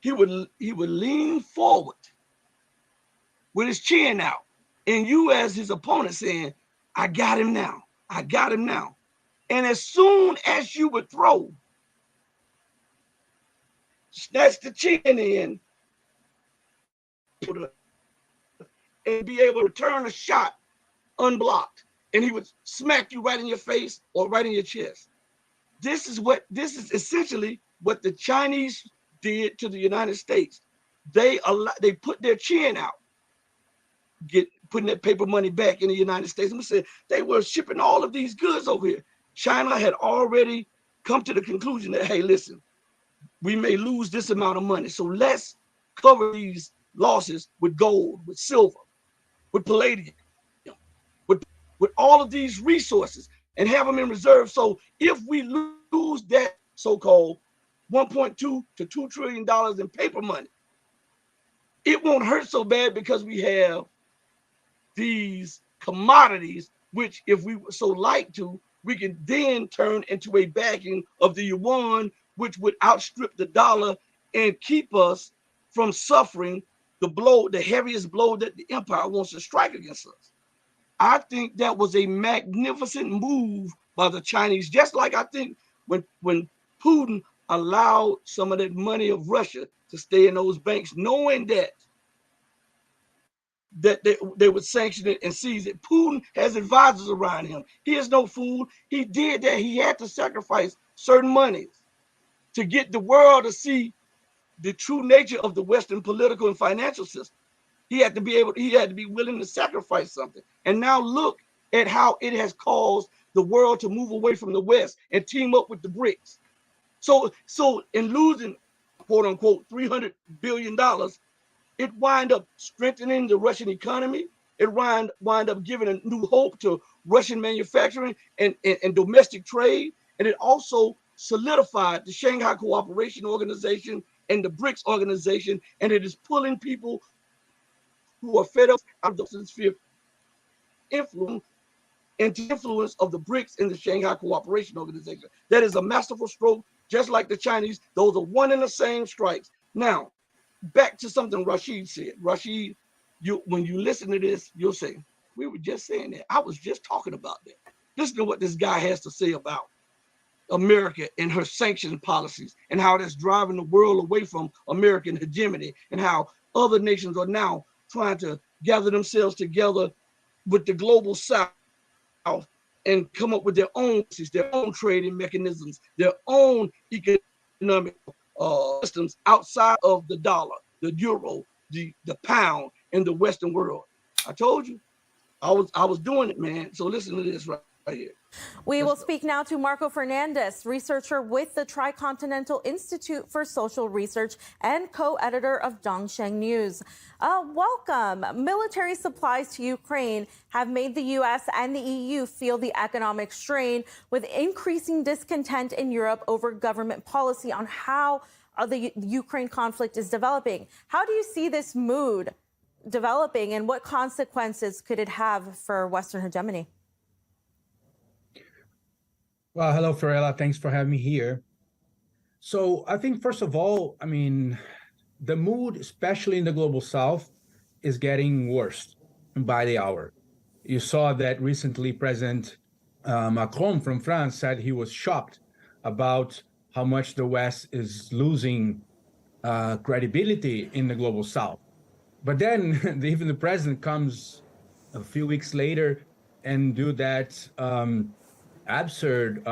He would lean forward with his chin out, and you as his opponent saying, "I got him now. I got him now." And as soon as you would throw, snatch the chin in, and be able to turn a shot unblocked, and he would smack you right in your face or right in your chest. This is essentially what the Chinese did to the United States. They put their chin out, putting that paper money back in the United States. I'm saying they were shipping all of these goods over here. China had already come to the conclusion that, hey, listen, we may lose this amount of money, so let's cover these losses with gold, with silver, with palladium, with all of these resources, and have them in reserve. So if we lose that so-called $1.2 to $2 trillion in paper money, it won't hurt so bad because we have these commodities, which if we so like to, we can then turn into a backing of the yuan, which would outstrip the dollar and keep us from suffering the heaviest blow that the empire wants to strike against us. I think that was a magnificent move by the Chinese, just like I think when Putin allowed some of that money of Russia to stay in those banks, knowing that they would sanction it and seize it. Putin has advisors around him. He is no fool. He did that. He had to sacrifice certain monies to get the world to see the true nature of the Western political and financial system. He had to be willing to sacrifice something. And now look at how it has caused the world to move away from the West and team up with the BRICS. So in losing, quote unquote, $300 billion, it wind up strengthening the Russian economy. It wind up giving a new hope to Russian manufacturing and domestic trade. And it also solidified the Shanghai Cooperation Organization and the BRICS organization. And it is pulling people who are fed up out of the sphere influence into influence of the BRICS and the Shanghai Cooperation Organization. That is a masterful stroke, just like the Chinese. Those are one and the same strikes. Now, back to something Rashid said. Rashid, when you listen to this, you'll say, we were just saying that. I was just talking about that. Listen to what this guy has to say about America and her sanction policies and how that's driving the world away from American hegemony and how other nations are now trying to gather themselves together with the global South and come up with their own trading mechanisms, their own economic systems outside of the dollar, the euro, the pound, and the Western world. I told you, I was doing it, man. So listen to this right here. We will speak now to Marco Fernandez, researcher with the Tricontinental Institute for Social Research and co-editor of Dongsheng News. Welcome. Military supplies to Ukraine have made the U.S. and the EU feel the economic strain, with increasing discontent in Europe over government policy on how the Ukraine conflict is developing. How do you see this mood developing, and what consequences could it have for Western hegemony? Well, hello, Farella. Thanks for having me here. So I think, first of all, the mood, especially in the global South, is getting worse by the hour. You saw that recently President Macron from France said he was shocked about how much the West is losing credibility in the global South. But then even the president comes a few weeks later and do that absurd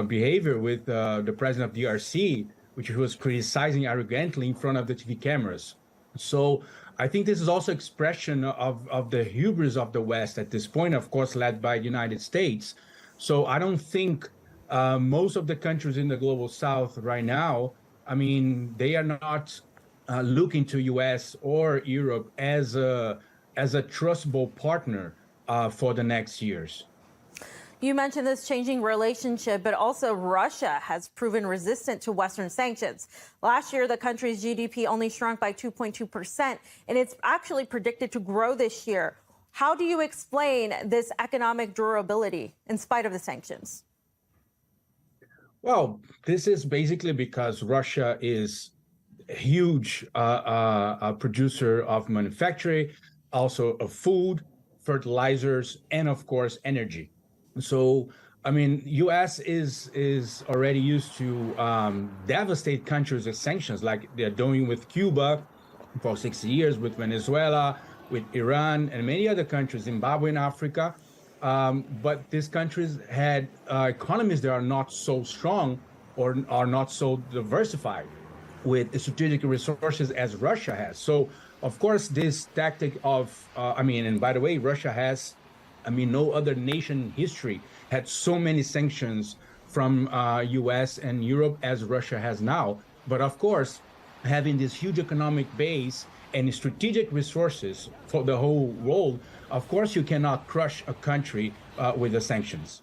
behavior with the president of DRC, which he was criticizing arrogantly in front of the TV cameras. So I think this is also expression of the hubris of the West at this point, of course, led by the United States, So I don't think most of the countries in the global south right now, I mean, they are not looking to US or Europe as a trustable partner for the next years. You mentioned this changing relationship, but also Russia has proven resistant to Western sanctions. Last year, the country's GDP only shrunk by 2.2%, and it's actually predicted to grow this year. How do you explain this economic durability in spite of the sanctions? Well, this is basically because Russia is a huge producer of manufacturing, also of food, fertilizers, and of course, energy. So, I mean, U.S. is already used to devastate countries with sanctions, like they're doing with Cuba for 60 years, with Venezuela, with Iran, and many other countries, Zimbabwe in Africa. But these countries had economies that are not so strong or are not so diversified with strategic resources as Russia has. So, of course, this tactic of, and by the way, Russia has, no other nation in history had so many sanctions from US and Europe as Russia has now. But of course, having this huge economic base and strategic resources for the whole world, of course, you cannot crush a country with the sanctions.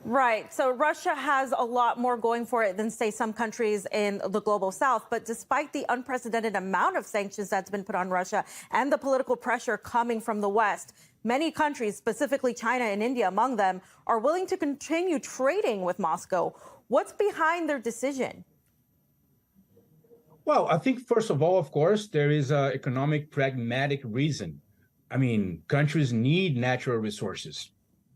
Right. So Russia has a lot more going for it than, say, some countries in the global south. But despite the unprecedented amount of sanctions that's been put on Russia and the political pressure coming from the West, many countries, specifically China and India among them, are willing to continue trading with Moscow. What's behind their decision? Well, I think, first of all, of course, there is an economic pragmatic reason. I mean, countries need natural resources.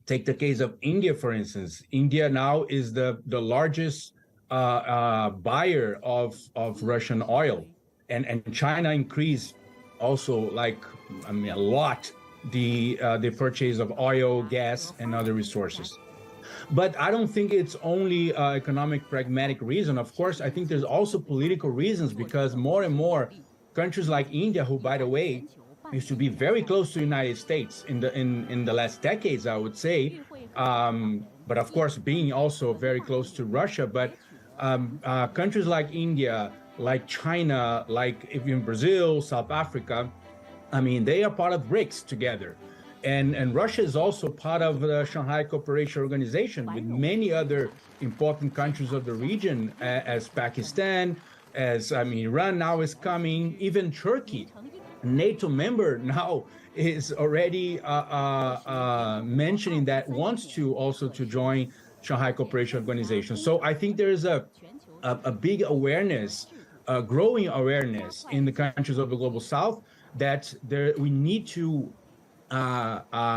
Take the case of India, for instance. India now is the largest buyer of Russian oil. And China increased also, a lot, the purchase of oil, gas, and other resources. But I don't think it's only economic pragmatic reason. Of course, I think there's also political reasons, because more and more countries like India, who, by the way, used to be very close to the United States in the last decades, I would say. But of course, being also very close to Russia. But countries like India, like China, like even Brazil, South Africa, they are part of BRICS together. And Russia is also part of the Shanghai Cooperation Organization with many other important countries of the region, as Pakistan, as Iran now is coming, even Turkey. NATO member now is already mentioning that wants to also to join Shanghai Cooperation Organization. So I think there is a big awareness, a growing awareness in the countries of the global south that we need to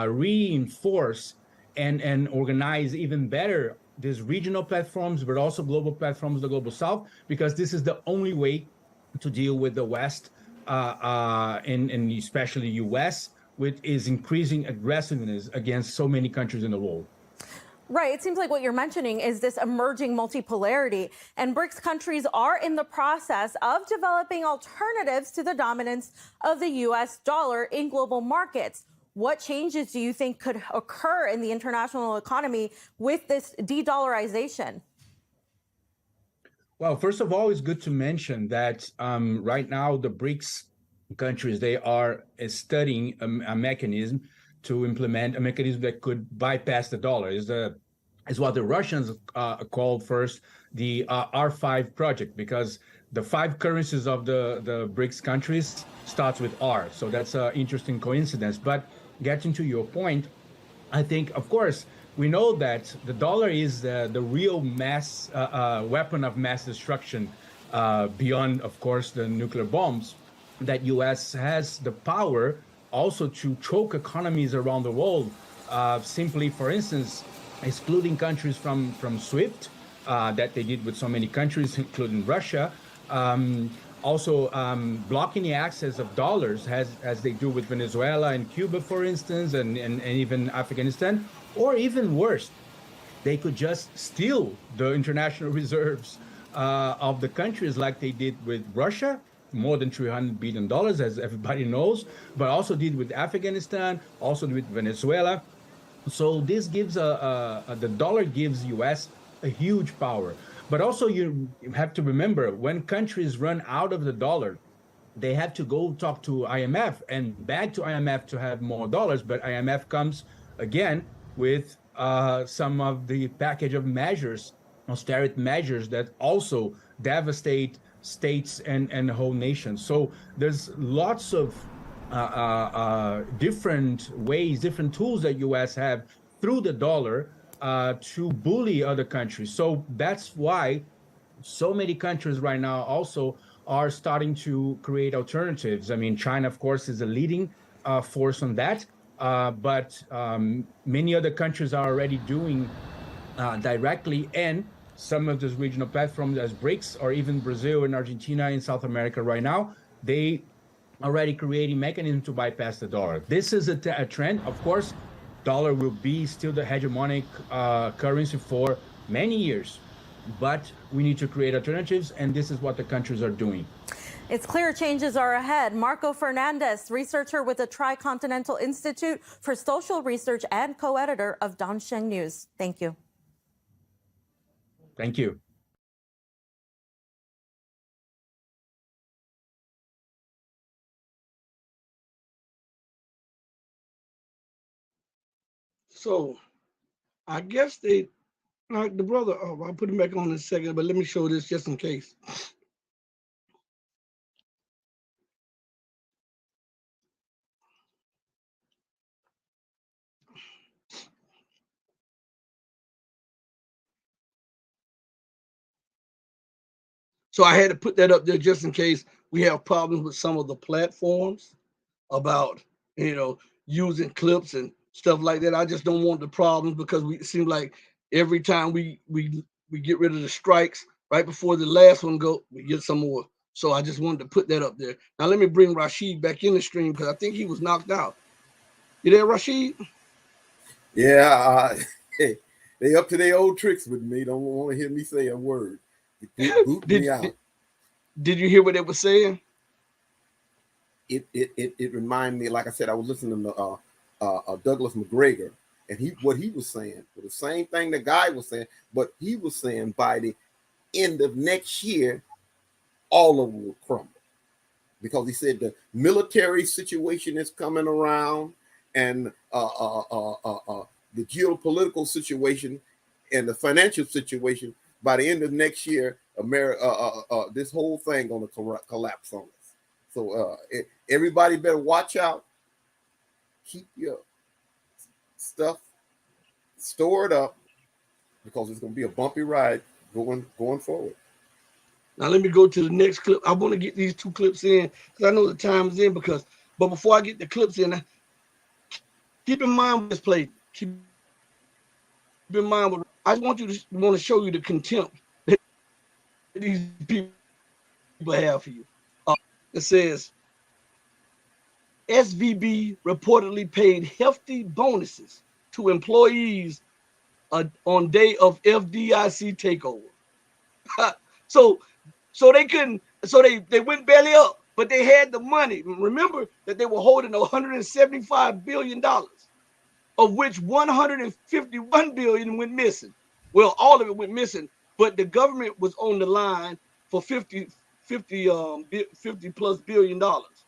reinforce and organize even better these regional platforms, but also global platforms, the global south, because this is the only way to deal with the West, and especially U.S., with its increasing aggressiveness against so many countries in the world. Right. It seems like what you're mentioning is this emerging multipolarity, and BRICS countries are in the process of developing alternatives to the dominance of the U.S. dollar in global markets. What changes do you think could occur in the international economy with this de-dollarization? Well, first of all, it's good to mention that right now the BRICS countries, they are studying a mechanism to implement a mechanism that could bypass the dollar. Is what the Russians called first the R5 project, because the 5 currencies of the BRICS countries starts with R. So that's an interesting coincidence. But getting to your point, I think, of course, we know that the dollar is the real mass weapon of mass destruction, beyond, of course, the nuclear bombs, that U.S. has the power also to choke economies around the world, simply, for instance, excluding countries from SWIFT, that they did with so many countries, including Russia, also blocking the access of dollars, as they do with Venezuela and Cuba, for instance, and even Afghanistan. Or even worse, they could just steal the international reserves of the countries, like they did with Russia, more than $300 billion, as everybody knows, but also did with Afghanistan, also with Venezuela. So this gives the dollar gives US a huge power. But also you have to remember, when countries run out of the dollar, they have to go talk to IMF and beg to IMF to have more dollars. But IMF comes again with some of the package of measures, austerity measures, that also devastate states and whole nations. So there's lots of different ways, different tools that US have through the dollar to bully other countries. So that's why so many countries right now also are starting to create alternatives. I mean, China, of course, is a leading force on that, but many other countries are already doing directly, and some of those regional platforms as BRICS, or even Brazil and Argentina in South America right now, they already creating mechanisms to bypass the dollar. This is a trend. Of course, dollar will be still the hegemonic currency for many years, but we need to create alternatives, and this is what the countries are doing. It's clear changes are ahead. Marco Fernandez, researcher with the Tricontinental Institute for Social Research and co-editor of Dongsheng News. Thank you. Thank you. So I guess they, like the brother, oh, I'll put him back on in a second, but let me show this just in case. So I had to put that up there just in case we have problems with some of the platforms about, using clips and stuff like that. I just don't want the problems because it seems like every time we get rid of the strikes, right before the last one go, we get some more. So I just wanted to put that up there. Now let me bring Rashid back in the stream because I think he was knocked out. You there, Rashid? Yeah, they up to their old tricks with me. Don't want to hear me say a word. Boot me out. Did you hear what they were saying? It reminded me, like I said, I was listening to Douglas McGregor, and what he was saying was the same thing the guy was saying, but he was saying by the end of next year, all of them will crumble, because he said the military situation is coming around, and the geopolitical situation and the financial situation. By the end of next year, America, this whole thing going to collapse on us. So everybody better watch out. Keep your stuff stored up, because it's going to be a bumpy ride going forward. Now let me go to the next clip. I want to get these two clips in because I know the time is in. But before I get the clips in, keep in mind what this played. Keep in mind what I want to show you the contempt that these people have for you. It says SVB reportedly paid hefty bonuses to employees on day of FDIC takeover. So they couldn't. So they went belly up, but they had the money. Remember that they were holding $175 billion, of which 151 billion went missing. Well, all of it went missing, but the government was on the line for 50 plus billion dollars.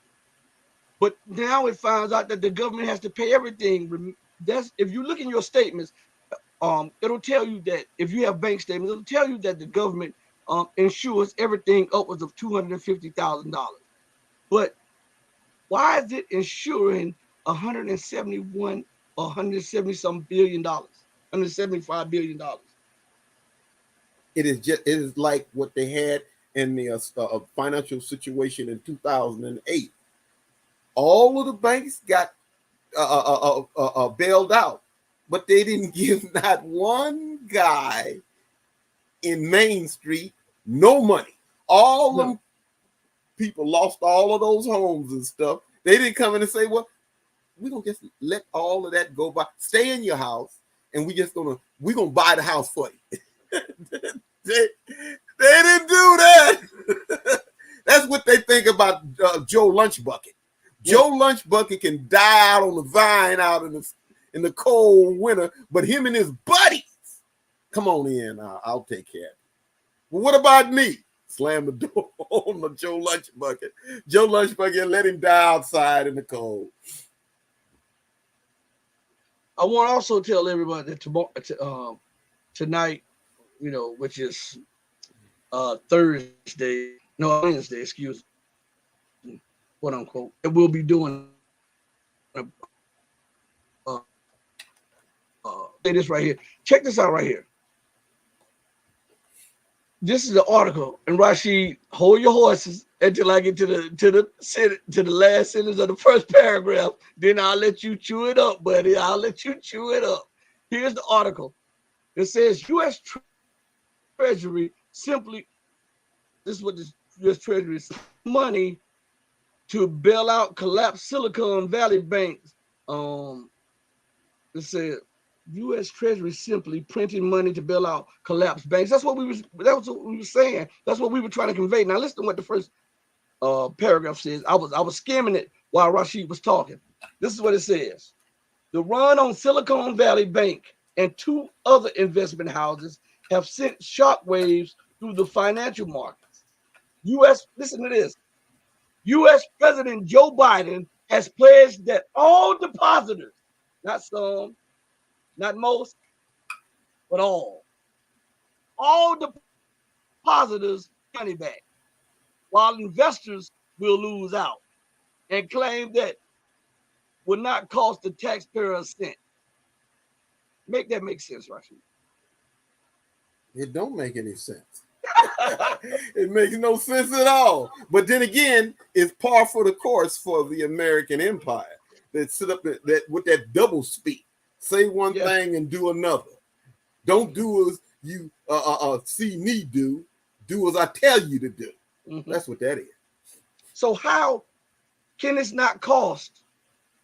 But now it finds out that the government has to pay everything. That's if you look in your statements, it'll tell you that if you have bank statements, it'll tell you that the government insures everything upwards of $250,000. But why is it insuring 171 or 170 some billion dollars, $175 billion? It is like what they had in the financial situation in 2008. All of the banks got bailed out, but they didn't give not one guy in Main Street no money. All them people lost all of those homes and stuff. They didn't come in and say, well, we're gonna just let all of that go by. Stay in your house, and we're gonna buy the house for you. they didn't do that. That's what they think about Joe Lunchbucket. Joe Lunchbucket can die out on the vine out in in the cold winter, but him and his buddies. Come on in, I'll take care of it. Well, what about me? Slam the door on the Joe Lunch Bucket. Joe Lunch Bucket, let him die outside in the cold. I want to also tell everybody that tonight, which is Wednesday, excuse me, quote unquote, and we'll be doing this right here. Check this out right here. This is the article, and Rashid, hold your horses until I get to the last sentence of the first paragraph. Then I'll let you chew it up, buddy. I'll let you chew it up. Here's the article. It says U.S. Treasury simply. This is what the U.S. Treasury is money to bail out collapsed Silicon Valley banks. It said U.S. Treasury simply printing money to bail out collapsed banks. That's what we were saying. That's what we were trying to convey. Now listen to what the first paragraph says. I was skimming it while Rashid was talking. This is what it says. The run on Silicon Valley Bank and two other investment houses have sent shockwaves through the financial markets. Listen to this. U.S. President Joe Biden has pledged that all depositors, not some, not most, but all depositors money back, while investors will lose out, and claim that will not cost the taxpayer a cent. Make that make sense, Rashid? It don't make any sense. It makes no sense at all. But then again, it's par for the course for the American empire that sit up that with that double speak. Say one thing and do another. Don't do as you see me do. Do as I tell you to do. Mm-hmm. That's what that is. So how can this not cost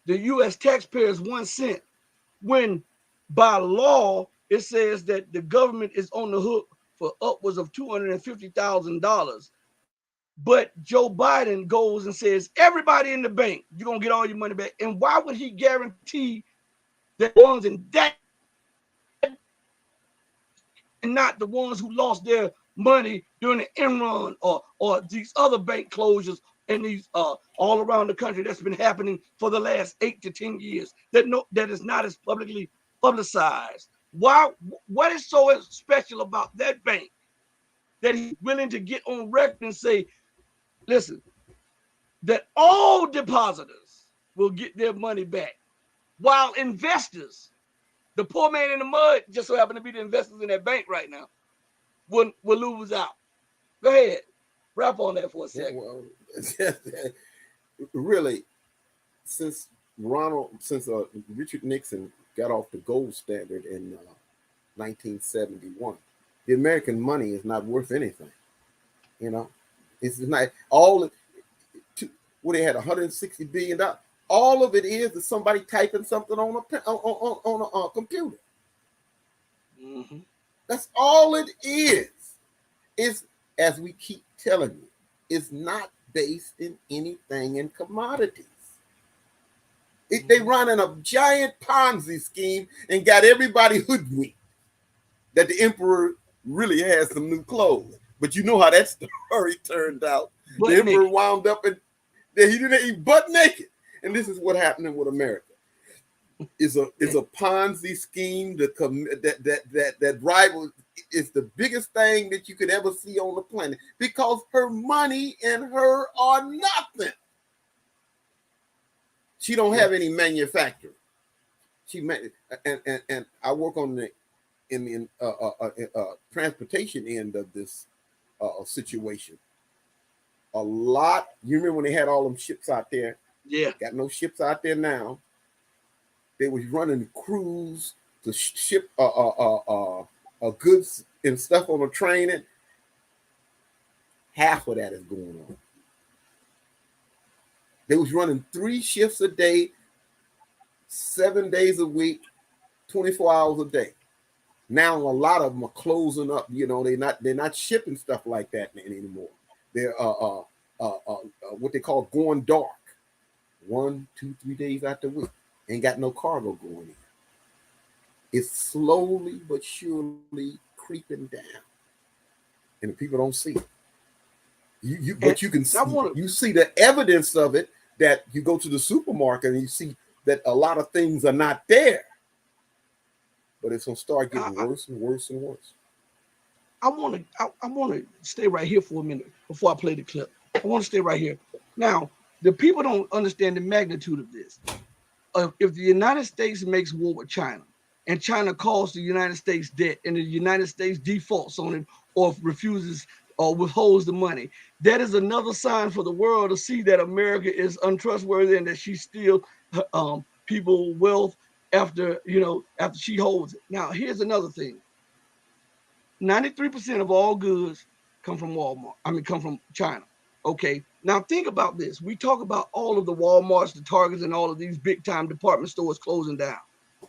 the U.S. taxpayers 1 cent when by law it says that the government is on the hook for upwards of $250,000? But Joe Biden goes and says, everybody in the bank, you're going to get all your money back. And why would he guarantee that ones in debt and not the ones who lost their money during the Enron or these other bank closures and these all around the country that's been happening for the last 8 to 10 years that is not as publicly publicized? What is so special about that bank that he's willing to get on record and say, listen, that all depositors will get their money back, while investors, the poor man in the mud, just so happen to be the investors in that bank right now, will lose out? Go ahead, wrap on that for a second. Well, really, since Richard Nixon got off the gold standard in 1971, the American money is not worth anything. It's not all. What they had $160 billion. All of it is somebody typing something on a computer. Mm-hmm. That's all it is. It's, as we keep telling you, it's not based in anything in commodities. They running a giant Ponzi scheme and got everybody hoodwinked that the emperor really has some new clothes. But you know how that story turned out. The emperor wound up and he didn't eat butt naked. And this is what happening with America. Is a Ponzi scheme that rival is the biggest thing that you could ever see on the planet, because her money and her are nothing. She don't have any manufacturing. And I work on the transportation end of this situation. A lot. You remember when they had all them ships out there? Yeah. Got no ships out there now. They was running crews to ship goods and stuff on a train. And half of that is going on. They was running 3 shifts a day, 7 days a week, 24 hours a day. Now a lot of them are closing up. They're not shipping stuff like that anymore. They're what they call going dark. 1, 2, 3 days out the week. Ain't got no cargo going in. is slowly but surely creeping down, and the people don't see it. And But you can I want to, you see the evidence of it, that you go to the supermarket and you see that a lot of things are not there, but it's gonna start getting worse and worse and worse. I want to stay right here for a minute before I play the clip. I want to stay right here. Now, the people don't understand the magnitude of this. If the United States makes war with China, and China calls the United States debt, and the United States defaults on it or refuses or withholds the money, that is another sign for the world to see that America is untrustworthy and that she steals people wealth after after she holds it. Now, here's another thing: 93% of all goods come from Walmart. I mean, come from China. Okay. Now think about this. We talk about all of the Walmarts, the Targets, and all of these big time department stores closing down.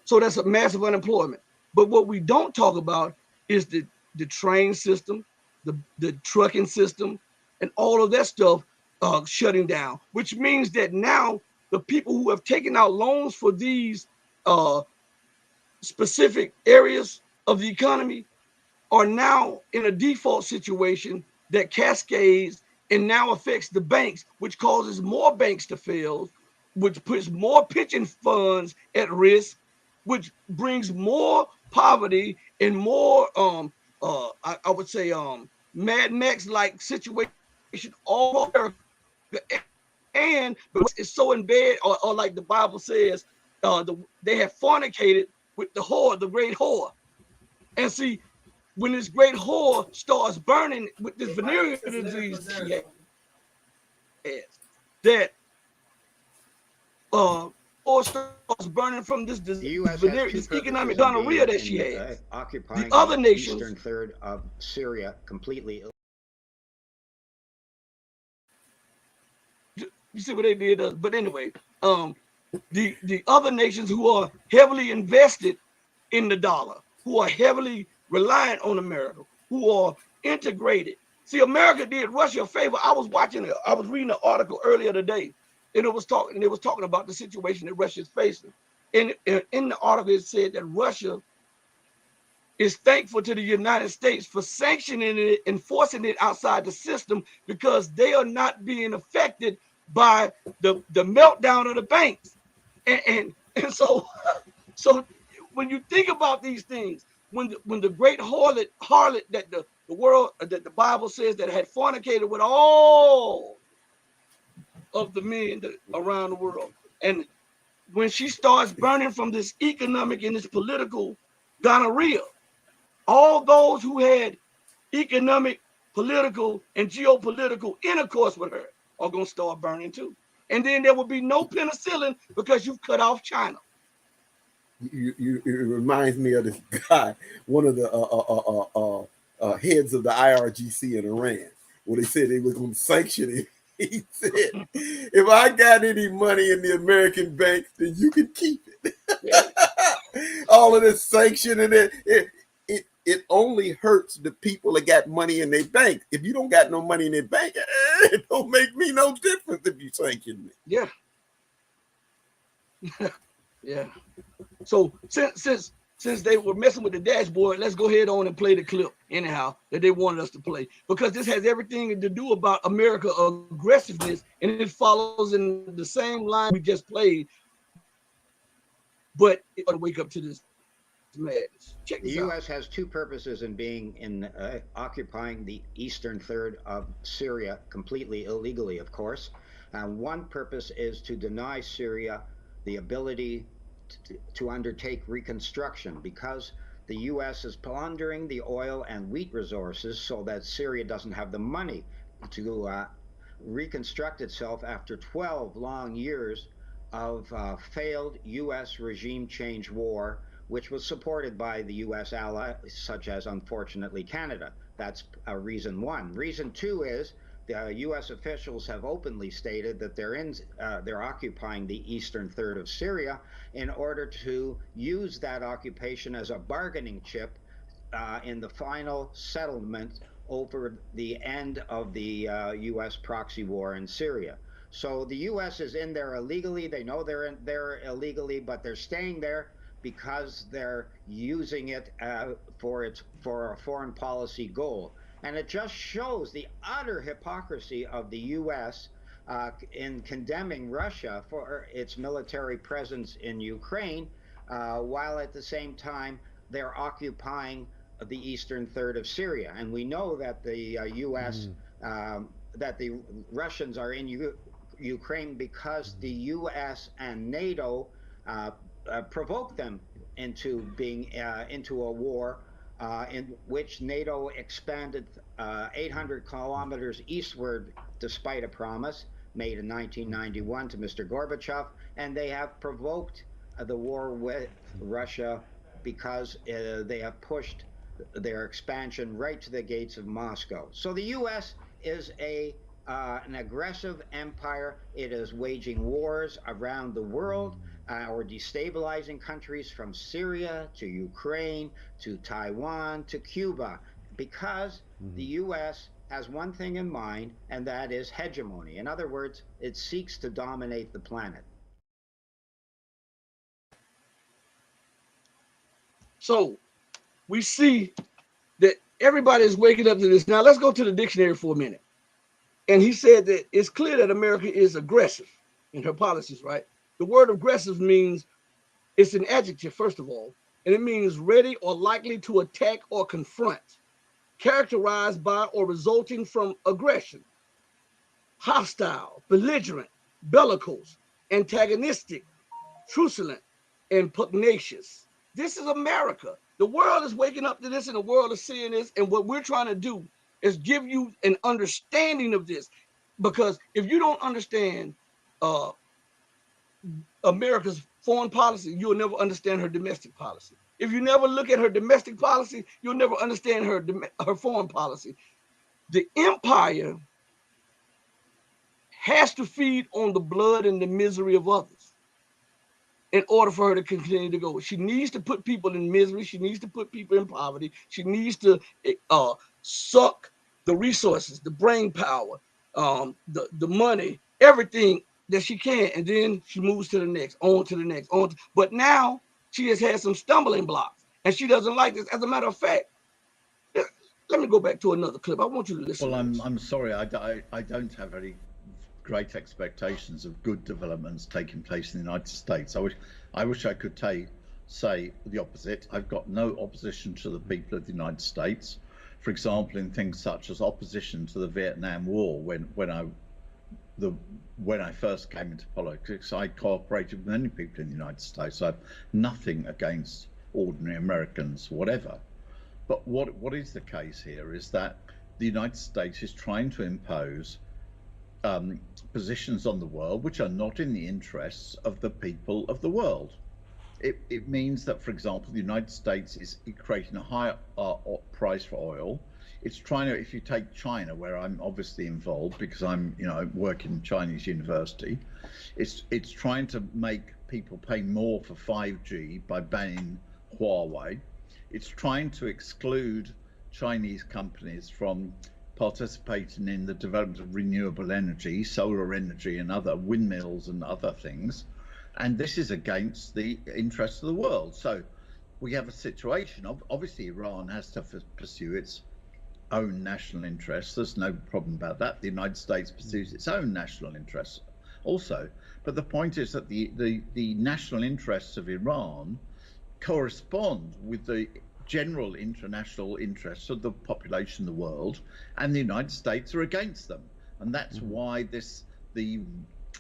So that's a massive unemployment. But what we don't talk about is the train system, the trucking system, and all of that stuff shutting down, which means that now the people who have taken out loans for these uh, specific areas of the economy are now in a default situation that cascades and now affects the banks, which causes more banks to fail, which puts more pension funds at risk, which brings more poverty and more I would say Mad Max like situation all over America. And because it's so in bed, or like the Bible says, they have fornicated with the whore, the great whore. And see, when this great whore starts burning with this venereal disease she has, that or starts burning from this The U.S. has two this economic purposes in gonorrhea being that she in has. The occupying other the nations, eastern third of Syria completely. you see what they did. But anyway, the other nations who are heavily invested in the dollar, who are heavily reliant on America, who are integrated. See, America did Russia a favor. I was reading an article earlier today, and it was talking about the situation that Russia is facing. And in the article, it said that Russia is thankful to the United States for sanctioning it and forcing it outside the system because they are not being affected by the meltdown of the banks. And so when you think about these things, when the great harlot that the world that the Bible says that had fornicated with all of the men around the world, and when she starts burning from this economic and this political gonorrhea, all those who had economic, political, and geopolitical intercourse with her are going to start burning too. And then there will be no penicillin because you've cut off China. It reminds me of this guy, one of the heads of the IRGC in Iran, where they said they were going to sanction it. He said, "If I got any money in the American banks, then you can keep it." Yeah. All of this sanction and it only hurts the people that got money in their bank. If you don't got no money in their bank, it don't make me no difference if you sanction me. Yeah. Yeah. So since they were messing with the dashboard, let's go ahead on and play the clip anyhow that they wanted us to play, because this has everything to do about America aggressiveness, and it follows in the same line we just played, but it ought to wake up to this madness. Check The this out. U.S. has two purposes in being in occupying the eastern third of Syria completely illegally, of course. One purpose is to deny Syria the ability to undertake reconstruction, because the U.S. is plundering the oil and wheat resources so that Syria doesn't have the money to reconstruct itself after 12 long years of failed U.S. regime change war, which was supported by the U.S. allies, such as, unfortunately, Canada. That's reason one. Reason two is the U.S. officials have openly stated that they're occupying the eastern third of Syria in order to use that occupation as a bargaining chip in the final settlement over the end of the U.S. proxy war in Syria. So the U.S. is in there illegally. They know they're in there illegally, but they're staying there because they're using it for a foreign policy goal. And it just shows the utter hypocrisy of the U.S. In condemning Russia for its military presence in Ukraine, while at the same time they're occupying the eastern third of Syria. And we know that the U.S. That the Russians are in Ukraine because the U.S. and NATO provoked them into being into a war in which NATO expanded 800 kilometers eastward, despite a promise made in 1991 to Mr. Gorbachev, and they have provoked the war with Russia because they have pushed their expansion right to the gates of Moscow. So the U.S. is an aggressive empire. It is waging wars around the world or destabilizing countries from Syria to Ukraine to Taiwan to Cuba because the U.S. has one thing in mind, and that is hegemony. In other words, it seeks to dominate the planet. So we see that everybody is waking up to this. Now let's go to the dictionary for a minute. And he said that it's clear that America is aggressive in her policies, right? The word aggressive means, it's an adjective, first of all, and it means ready or likely to attack or confront, characterized by or resulting from aggression, hostile, belligerent, bellicose, antagonistic, truculent, and pugnacious. This is America. The world is waking up to this, and the world is seeing this, and what we're trying to do is give you an understanding of this, because if you don't understand America's foreign policy, you'll never understand her domestic policy. If you never look at her domestic policy, you'll never understand her foreign policy. The empire has to feed on the blood and the misery of others in order for her to continue to go. She needs to put people in misery. She needs to put people in poverty. She needs to suck the resources, the brain power, the money, everything that she can, and then she moves to the next, on to the next, on. But now she has had some stumbling blocks, and she doesn't like this. As a matter of fact, let me go back to another clip. I want you to listen. Well, I'm sorry, I don't have any great expectations of good developments taking place in the United States. I wish I could say the opposite. I've got no opposition to the people of the United States. For example, in things such as opposition to the Vietnam War, when I first came into politics, I cooperated with many people in the United States. I have nothing against ordinary Americans, whatever. But what is the case here is that the United States is trying to impose positions on the world which are not in the interests of the people of the world. It means that, for example, the United States is creating a higher price for oil. It's trying to, if you take China, where I'm obviously involved because I'm, working in Chinese university, it's trying to make people pay more for 5G by banning Huawei. It's trying to exclude Chinese companies from participating in the development of renewable energy, solar energy and other windmills and other things. And this is against the interests of the world. So we have a situation of, obviously Iran has to pursue its own national interests. There's no problem about that. The United States pursues its own national interests also. But the point is that the national interests of Iran correspond with the general international interests of the population of the world, and the United States are against them. And that's why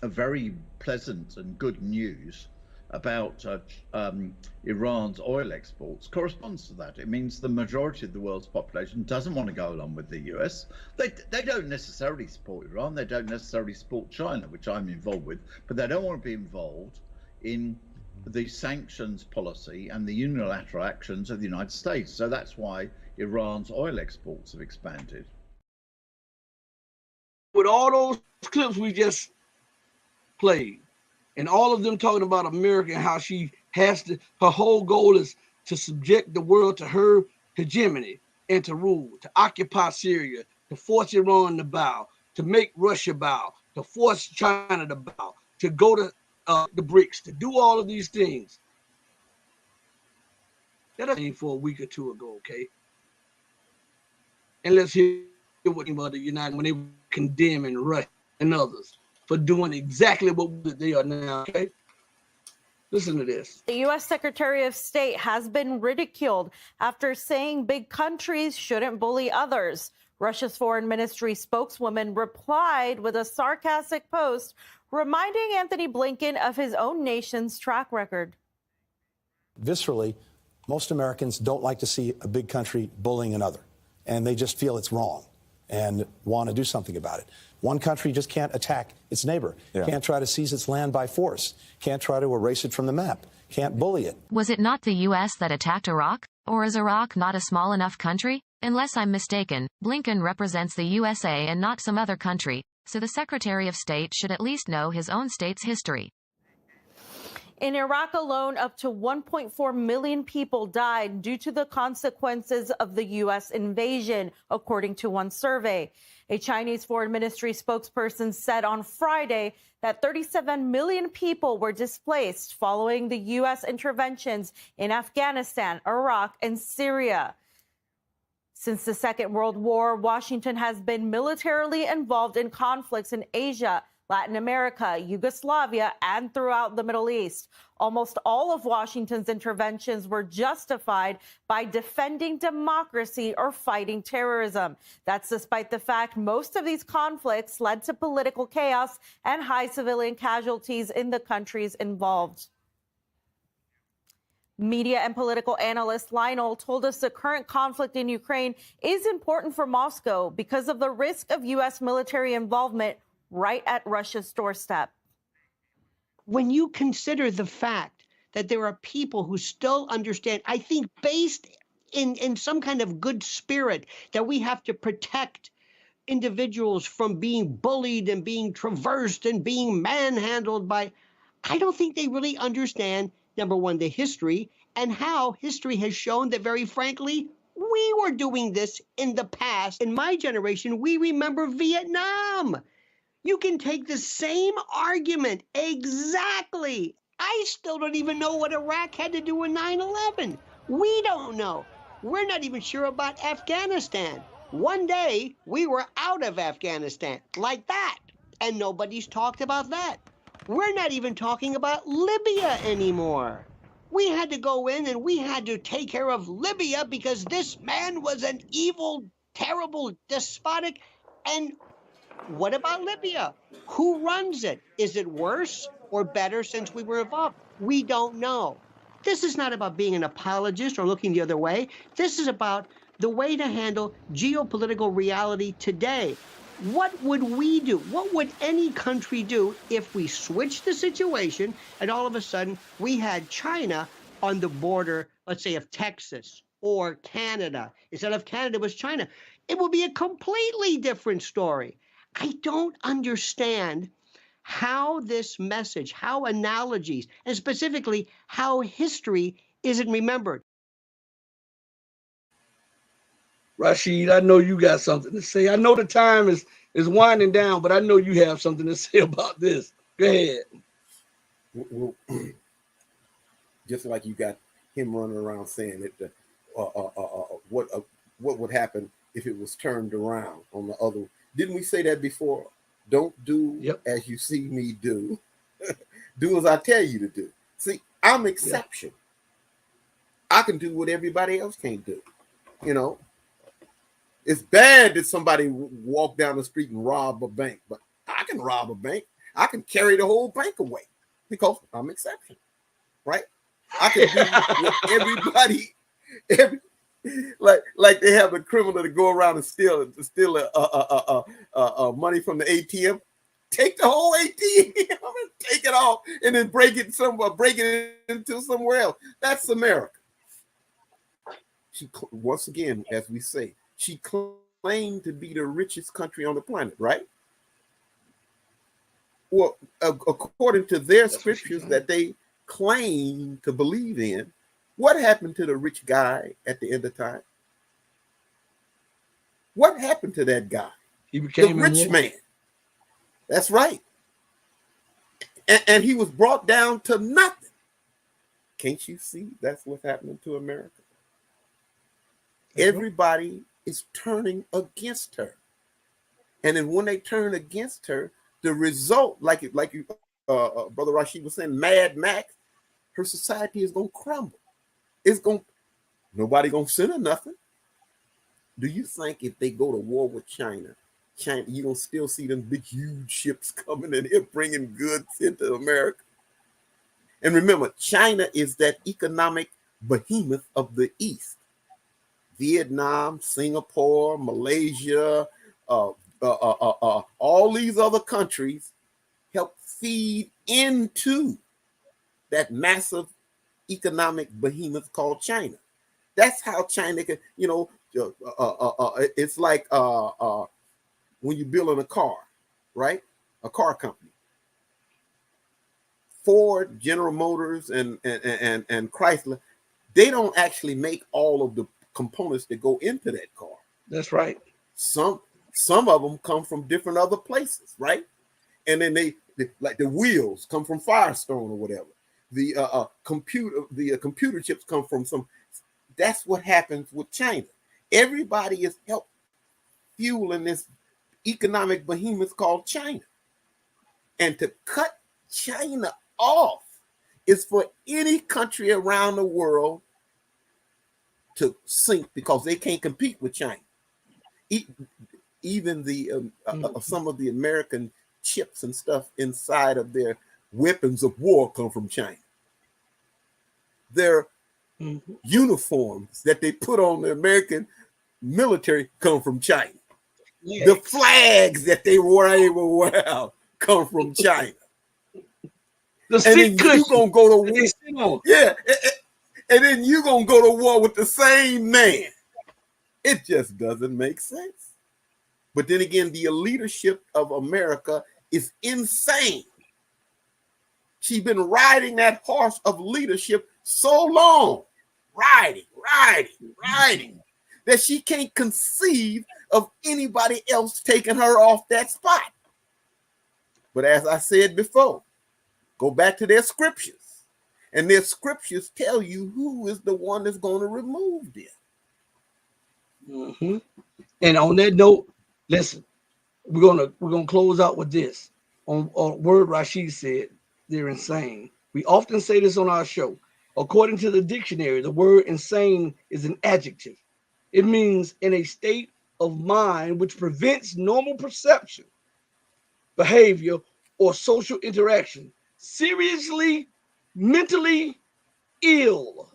a very pleasant and good news about Iran's oil exports corresponds to that. It means the majority of the world's population doesn't want to go along with the US. They don't necessarily support Iran, they don't necessarily support China, which I'm involved with, but they don't want to be involved in the sanctions policy and the unilateral actions of the United States. So that's why Iran's oil exports have expanded. With all those clips we just played, and all of them talking about America and how she has to, her whole goal is to subject the world to her hegemony and to rule, to occupy Syria, to force Iran to bow, to make Russia bow, to force China to bow, to go to the BRICS, to do all of these things. That ain't for a week or two ago, okay? And let's hear what the United when they were condemning Russia and others for doing exactly what they are now, okay? Listen to this. The U.S. Secretary of State has been ridiculed after saying big countries shouldn't bully others. Russia's foreign ministry spokeswoman replied with a sarcastic post reminding Anthony Blinken of his own nation's track record. Viscerally, most Americans don't like to see a big country bullying another, and they just feel it's wrong and want to do something about it. One country just can't attack its neighbor, can't try to seize its land by force, can't try to erase it from the map, can't bully it. Was it not the U.S. that attacked Iraq? Or is Iraq not a small enough country? Unless I'm mistaken, Blinken represents the USA and not some other country, so the Secretary of State should at least know his own state's history. In Iraq alone, up to 1.4 million people died due to the consequences of the U.S. invasion, according to one survey. A Chinese foreign ministry spokesperson said on Friday that 37 million people were displaced following the U.S. interventions in Afghanistan, Iraq, and Syria. Since the Second World War, Washington has been militarily involved in conflicts in Asia, Latin America, Yugoslavia, and throughout the Middle East. Almost all of Washington's interventions were justified by defending democracy or fighting terrorism. That's despite the fact most of these conflicts led to political chaos and high civilian casualties in the countries involved. Media and political analyst Lionel told us the current conflict in Ukraine is important for Moscow because of the risk of U.S. military involvement right at Russia's doorstep. When you consider the fact that there are people who still understand, I think based in some kind of good spirit, that we have to protect individuals from being bullied and being traversed and being manhandled by, I don't think they really understand, number one, the history and how history has shown that, very frankly, we were doing this in the past. In my generation, we remember Vietnam. You can take the same argument exactly. I still don't even know what Iraq had to do with 9/11. We don't know. We're not even sure about Afghanistan. One day, we were out of Afghanistan like that, and nobody's talked about that. We're not even talking about Libya anymore. We had to go in and we had to take care of Libya because this man was an evil, terrible, despotic, and what about Libya? Who runs it? Is it worse or better since we were involved? We don't know. This is not about being an apologist or looking the other way. This is about the way to handle geopolitical reality today. What would we do? What would any country do if we switched the situation and all of a sudden we had China on the border, let's say, of Texas or Canada? Instead of Canada, it was China. It would be a completely different story. I don't understand how this message, how analogies, and specifically how history isn't remembered. Rashid, I know you got something to say. I know the time is winding down, but I know you have something to say about this. Go ahead. Well, just like you got him running around saying that what would happen if it was turned around on the other. Didn't we say that before? Don't do as you see me do. Do as I tell you to do. See, I'm exception. I can do what everybody else can't do. You know, it's bad that somebody walk down the street and rob a bank, but I can rob a bank. I can carry the whole bank away because I'm exception, right? I can do what everybody, like they have a criminal to go around and steal money from the ATM. Take the whole ATM and take it off, and then break it into somewhere else. That's America. She once again, as we say, she claimed to be the richest country on the planet, right? Well, according to their scriptures that they claim to believe in, what happened to the rich guy at the end of time? What happened to that guy? He became the rich man. That's right. And he was brought down to nothing. Can't you see that's what's happening to America? That's right. Everybody is turning against her. And then when they turn against her, the result, like you, Brother Rashid was saying, Mad Max, her society is going to crumble. Nobody going to send her nothing. Do you think if they go to war with China, you don't still see them big, huge ships coming in here bringing goods into America? And remember, China is that economic behemoth of the East. Vietnam, Singapore, Malaysia, all these other countries help feed into that massive economic behemoth called China. That's how China can, it's like when you're building a car, right? A car company. Ford, General Motors, and Chrysler, they don't actually make all of the components that go into that car. That's right. Some of them come from different other places, right? And then they like the wheels come from Firestone or whatever. The computer chips come from some. That's what happens with China. Everybody is help fueling this economic behemoth called China. And to cut China off is for any country around the world to sink because they can't compete with China. Even the some of the American chips and stuff inside of their weapons of war come from China. Their uniforms that they put on the American military come from China. Yes. The flags that they were able to wear come from China. And then you're gonna go to war. Yeah, and then you're gonna go to war with the same man. It just doesn't make sense. But then again, the leadership of America is insane. She's been riding that horse of leadership so long, riding, that she can't conceive of anybody else taking her off that spot. But as I said before, go back to their scriptures, and their scriptures tell you who is the one that's going to remove them. Mm-hmm. And on that note, listen, we're gonna close out with this. On word Rashid said, they're insane. We often say this on our show. According to the dictionary, the word insane is an adjective. It means in a state of mind which prevents normal perception, behavior, or social interaction. Seriously, mentally ill.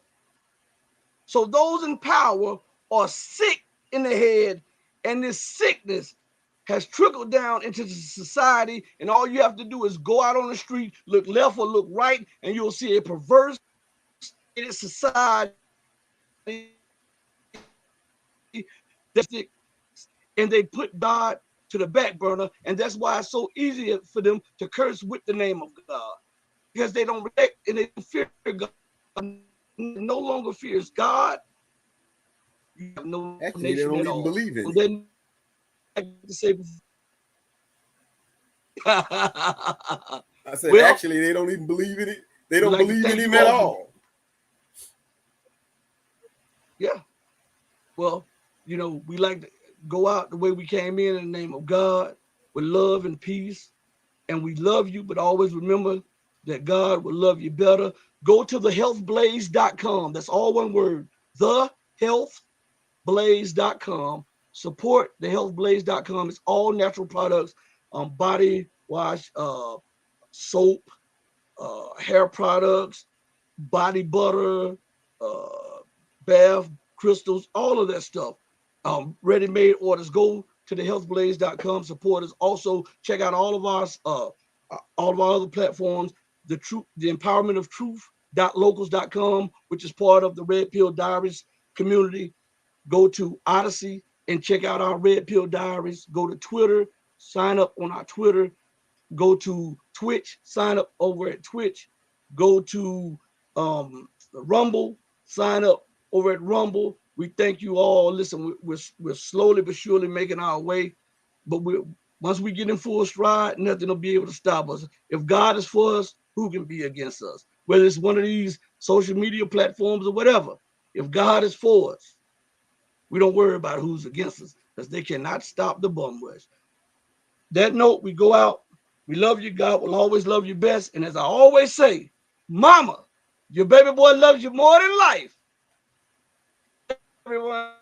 So those in power are sick in the head, and this sickness has trickled down into the society, and all you have to do is go out on the street, look left or look right, and you'll see a perverse society, and they put God to the back burner, and that's why it's so easy for them to curse with the name of God, because they don't respect and they don't fear God. No longer fears God. You have no actually, they don't even believe in it. I said, well, actually, they don't even believe in it. They don't believe in him at all. Yeah. Well, we like to go out the way we came in the name of God, with love and peace. And we love you, but always remember that God will love you better. Go to thehealthblaze.com. That's all one word. Thehealthblaze.com. Support thehealthblaze.com. It's all natural products, body wash, soap, hair products, body butter, bath crystals, all of that stuff. Ready-made orders. Go to thehealthblaze.com. Support us. Also, check out all of our other platforms. The empowerment of truth.locals.com, which is part of the Red Pill Diaries community. Go to Odyssey and check out our Red Pill Diaries. Go to Twitter, sign up on our Twitter. Go to Twitch, sign up over at Twitch. Go to Rumble, sign up over at Rumble. We thank you all. Listen, we're slowly but surely making our way, but once we get in full stride, nothing will be able to stop us. If God is for us, who can be against us? Whether it's one of these social media platforms or whatever. If God is for us, we don't worry about who's against us because they cannot stop the bum rush. That note, we go out. We love you. God will always love you best. And as I always say, mama, your baby boy loves you more than life. Everyone.